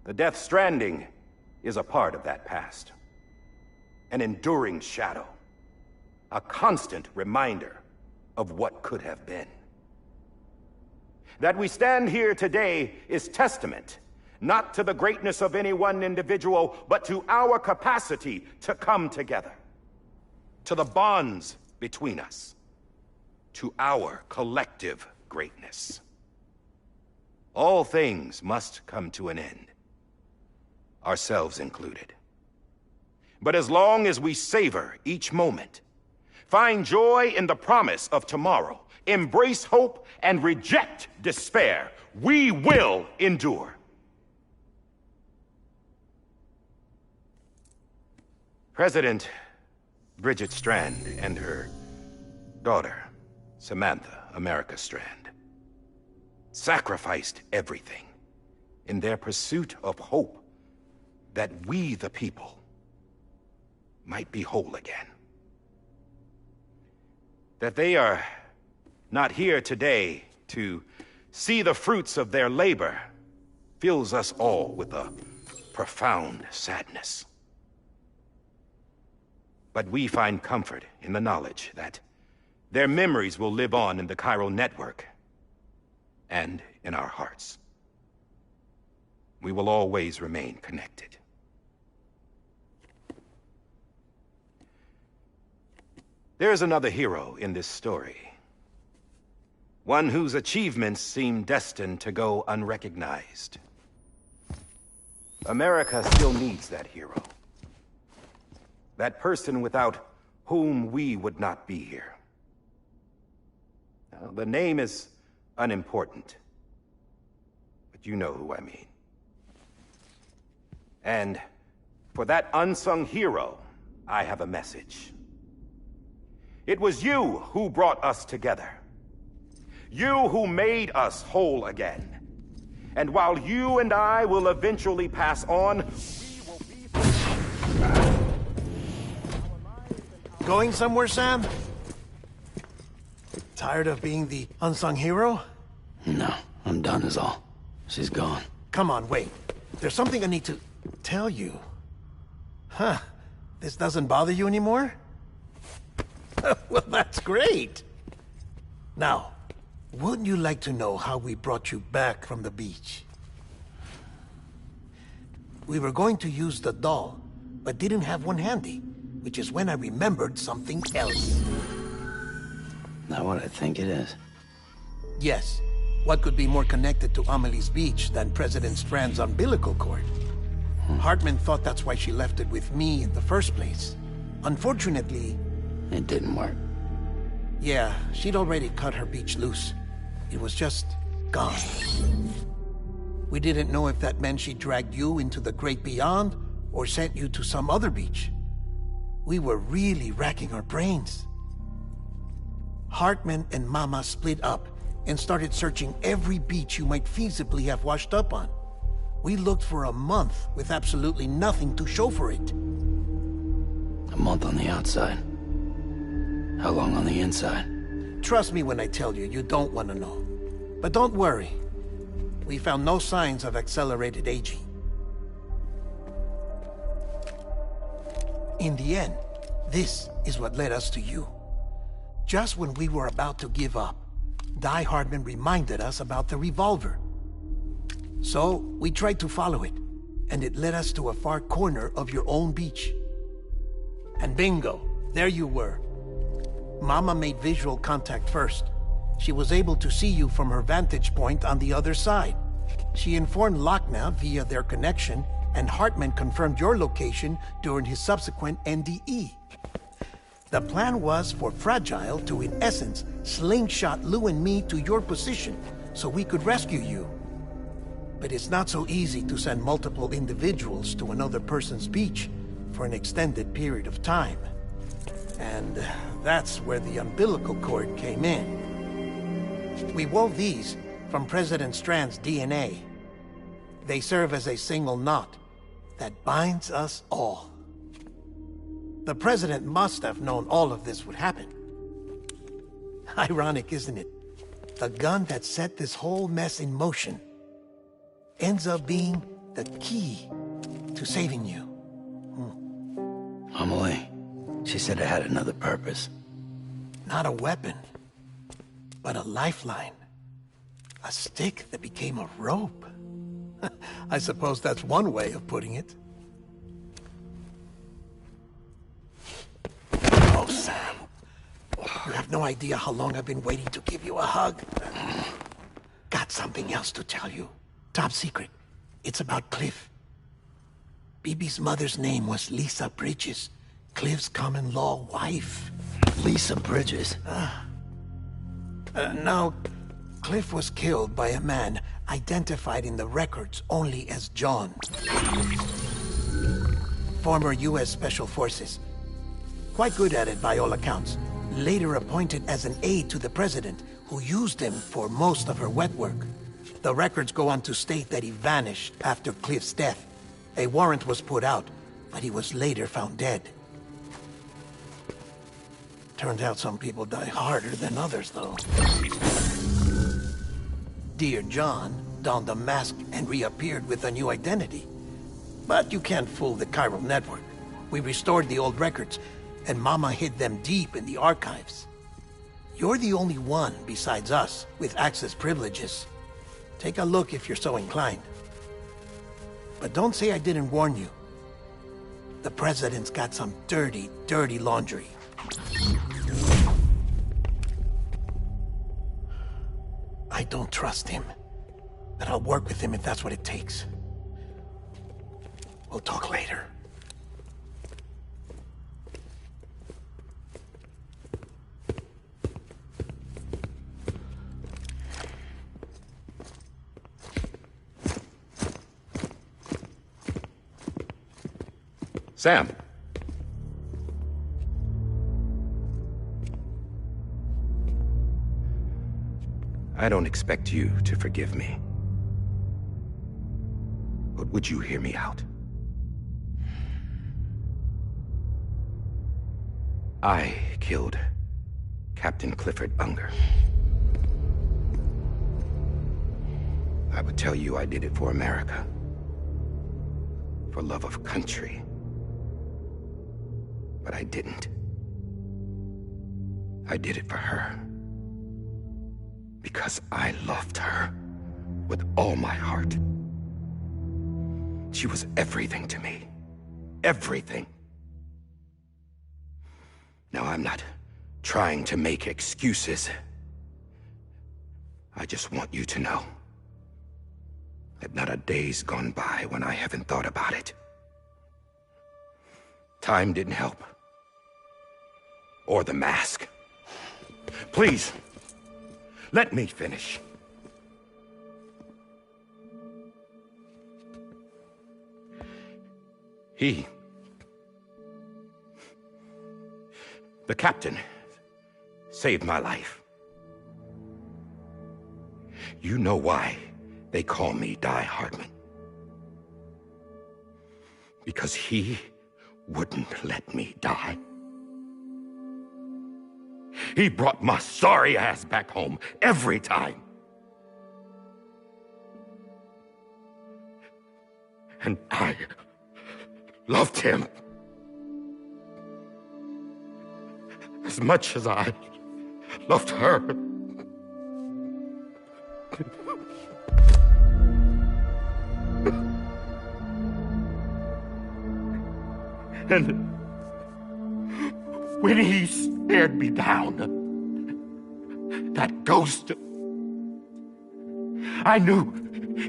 The Death Stranding is a part of that past. An enduring shadow. A constant reminder of what could have been. That we stand here today is testament, not to the greatness of any one individual, but to our capacity to come together. To the bonds between us. To our collective greatness. All things must come to an end. Ourselves included. But as long as we savor each moment, find joy in the promise of tomorrow, embrace hope, and reject despair, we will endure. President Bridget Strand and her daughter, Samantha America Strand, sacrificed everything in their pursuit of hope that we, the people, might be whole again. That they are not here today to see the fruits of their labor fills us all with a profound sadness. But we find comfort in the knowledge that their memories will live on in the chiral network and in our hearts. We will always remain connected. There is another hero in this story. One whose achievements seem destined to go unrecognized. America still needs that hero. That person without whom we would not be here. Now, the name is unimportant, but you know who I mean. And for that unsung hero, I have a message. It was you who brought us together. You who made us whole again. And while you and I will eventually pass on, we will be... Going somewhere, Sam? Tired of being the unsung hero? No, I'm done is all. She's gone. Come on, wait. There's something I need to tell you. Huh. This doesn't bother you anymore? Well, that's great. Now, wouldn't you like to know how we brought you back from the beach? We were going to use the doll, but didn't have one handy, which is when I remembered something else. Not what I think it is. Yes. What could be more connected to Amelie's beach than President Strand's umbilical cord? Hartman thought that's why she left it with me in the first place. Unfortunately... It didn't work. Yeah, she'd already cut her beach loose. It was just gone. We didn't know if that meant she dragged you into the great beyond or sent you to some other beach. We were really racking our brains. Hartman and Mama split up and started searching every beach you might feasibly have washed up on. We looked for a month with absolutely nothing to show for it. A month on the outside. How long on the inside? Trust me when I tell you, you don't want to know. But don't worry. We found no signs of accelerated aging. In the end, this is what led us to you. Just when we were about to give up, Die Hardman reminded us about the revolver. So, we tried to follow it, and it led us to a far corner of your own beach. And bingo, there you were. Mama made visual contact first. She was able to see you from her vantage point on the other side. She informed Lochna via their connection, and Hartman confirmed your location during his subsequent NDE. The plan was for Fragile to, in essence, slingshot Lou and me to your position so we could rescue you. But it's not so easy to send multiple individuals to another person's beach for an extended period of time. And that's where the umbilical cord came in. We wove these from President Strand's DNA. They serve as a single knot that binds us all. The President must have known all of this would happen. Ironic, isn't it? The gun that set this whole mess in motion ends up being the key to saving you. Amelie, she said it had another purpose. Not a weapon, but a lifeline. A stick that became a rope. I suppose that's one way of putting it. Oh, Sam. You have no idea how long I've been waiting to give you a hug. Got something else to tell you. Top secret. It's about Cliff. Bibi's mother's name was Lisa Bridges, Cliff's common-law wife. Lisa Bridges? Now, Cliff was killed by a man identified in the records only as John. Former U.S. Special Forces. Quite good at it by all accounts. Later appointed as an aide to the president, who used him for most of her wet work. The records go on to state that he vanished after Cliff's death. A warrant was put out, but he was later found dead. Turns out some people die harder than others, though. Dear John donned a mask and reappeared with a new identity. But you can't fool the chiral network. We restored the old records, and Mama hid them deep in the archives. You're the only one besides us with access privileges. Take a look if you're so inclined. But don't say I didn't warn you. The president's got some dirty, dirty laundry. I don't trust him, but I'll work with him if that's what it takes. We'll talk later. Sam. I don't expect you to forgive me. But would you hear me out? I killed Captain Clifford Unger. I would tell you I did it for America. For love of country. But I didn't. I did it for her. Because I loved her with all my heart. She was everything to me. Everything. Now, I'm not trying to make excuses. I just want you to know that not a day's gone by when I haven't thought about it. Time didn't help. Or the mask. Please, let me finish. The captain, saved my life. You know why they call me Die Hardman. Because he wouldn't let me die. He brought my sorry ass back home every time. And I loved him as much as I loved her. And when he stared me down, that ghost, I knew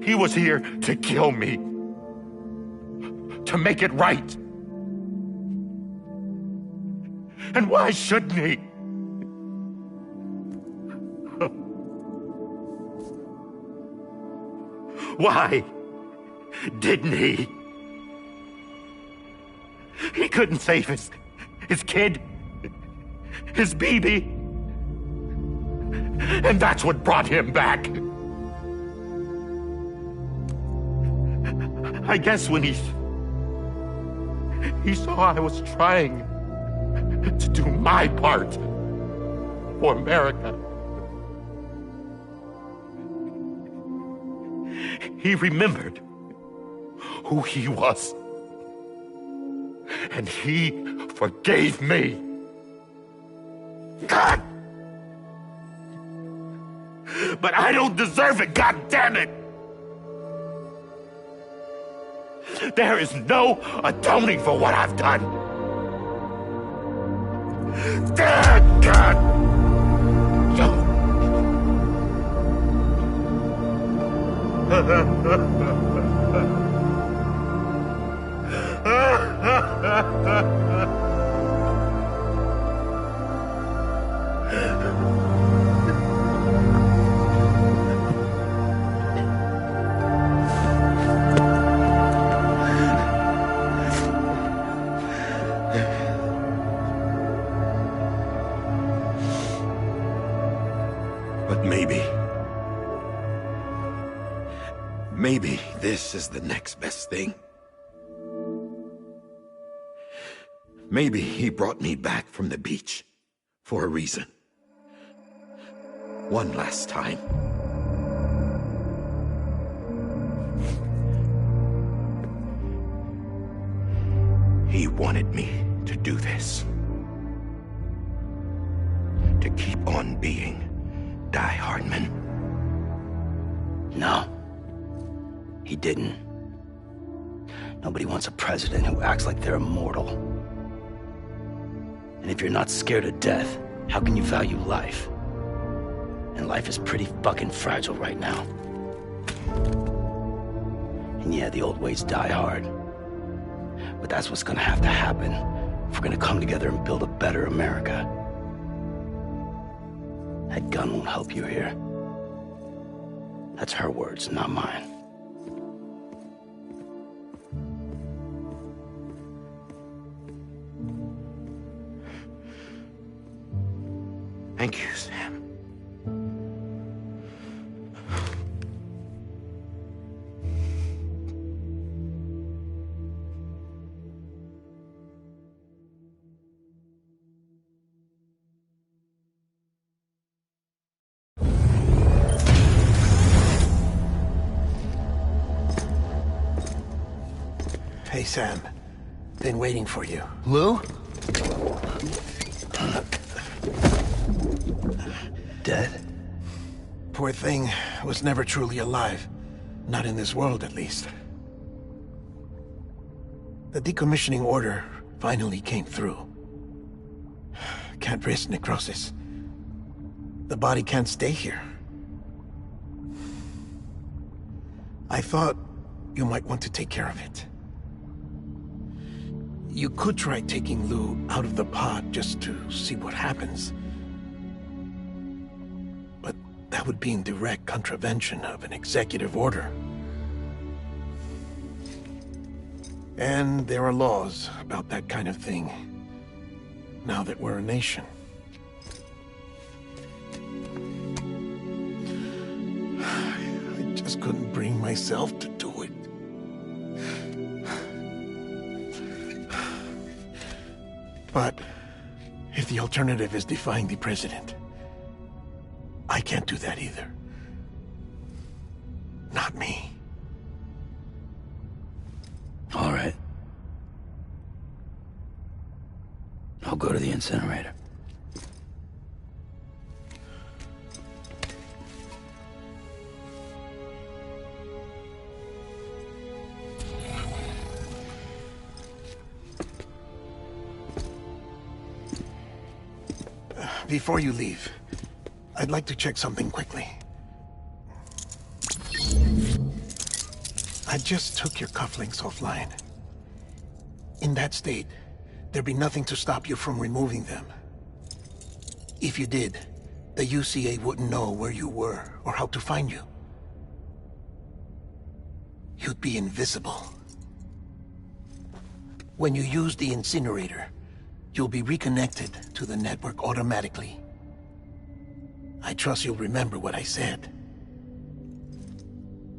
he was here to kill me, to make it right. And why shouldn't he? Why didn't he? He couldn't save his kid, his baby. And that's what brought him back. I guess when he saw I was trying to do my part for America, he remembered who he was. And he forgave me. God! But I don't deserve it, God damn it! There is no atoning for what I've done. God! But maybe this is the next best thing. Maybe he brought me back from the beach for a reason. One last time. He wanted me to do this. To keep on being Die Hardman. No. He didn't. Nobody wants a president who acts like they're immortal. And if you're not scared of death, how can you value life? And life is pretty fucking fragile right now. And yeah, the old ways die hard. But that's what's gonna have to happen if we're gonna come together and build a better America. That gun won't help you here. That's her words, not mine. Thank you, Sam. Hey, Sam. Been waiting for you. Lou? Dead? Poor thing was never truly alive. Not in this world, at least. The decommissioning order finally came through. Can't risk necrosis. The body can't stay here. I thought you might want to take care of it. You could try taking Lou out of the pod just to see what happens. But that would be in direct contravention of an executive order. And there are laws about that kind of thing, now that we're a nation. I just couldn't bring myself to do it. But if the alternative is defying the president, I can't do that either. Not me. All right. I'll go to the incinerator. Before you leave, I'd like to check something quickly. I just took your cufflinks offline. In that state, there'd be nothing to stop you from removing them. If you did, the UCA wouldn't know where you were or how to find you. You'd be invisible. When you use the incinerator, you'll be reconnected to the network automatically. I trust you'll remember what I said.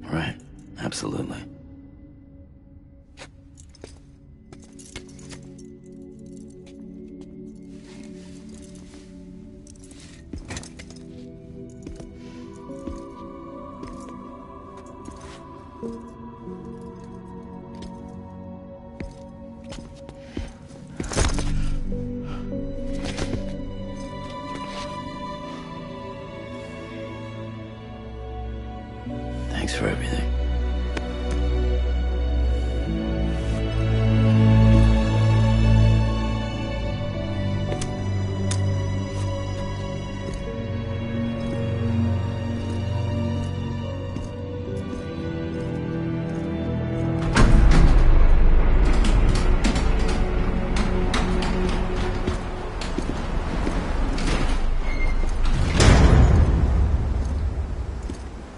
Right. Absolutely. Thanks for everything.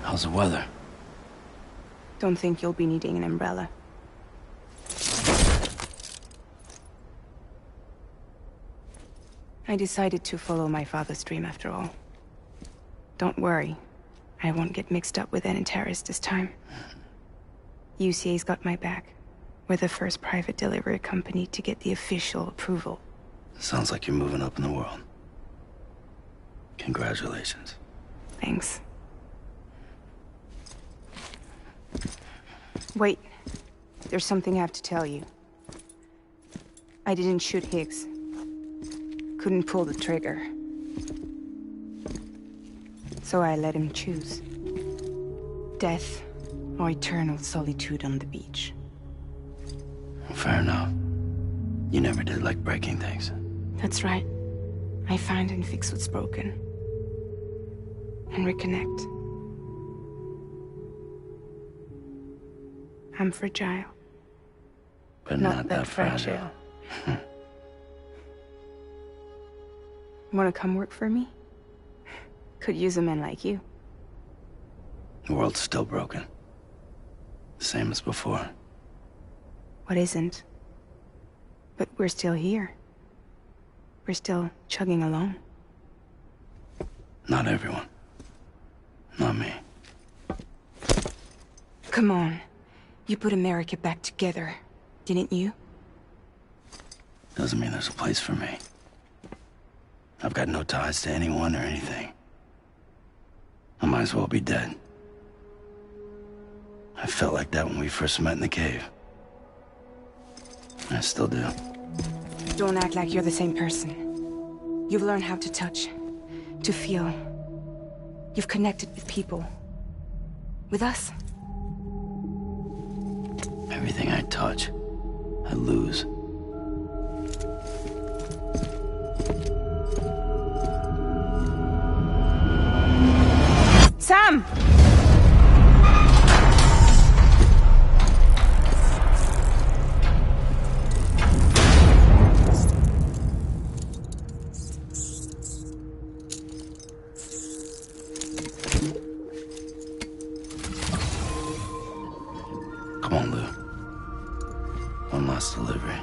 How's the weather? Don't think you'll be needing an umbrella. I decided to follow my father's dream after all. Don't worry. I won't get mixed up with any terrorists this time. UCA's got my back. We're the first private delivery company to get the official approval. Sounds like you're moving up in the world. Congratulations. Thanks. Wait. There's something I have to tell you. I didn't shoot Higgs. Couldn't pull the trigger. So I let him choose. Death or eternal solitude on the beach. Fair enough. You never did like breaking things. That's right. I find and fix what's broken. And reconnect. I'm fragile. But not that fragile. Wanna come work for me? Could use a man like you. The world's still broken. Same as before. What isn't? But we're still here. We're still chugging along. Not everyone. Not me. Come on. You put America back together, didn't you? Doesn't mean there's a place for me. I've got no ties to anyone or anything. I might as well be dead. I felt like that when we first met in the cave. I still do. Don't act like you're the same person. You've learned how to touch, to feel. You've connected with people. With us. Everything I touch, I lose. Sam! Come on, Lou. One last delivery.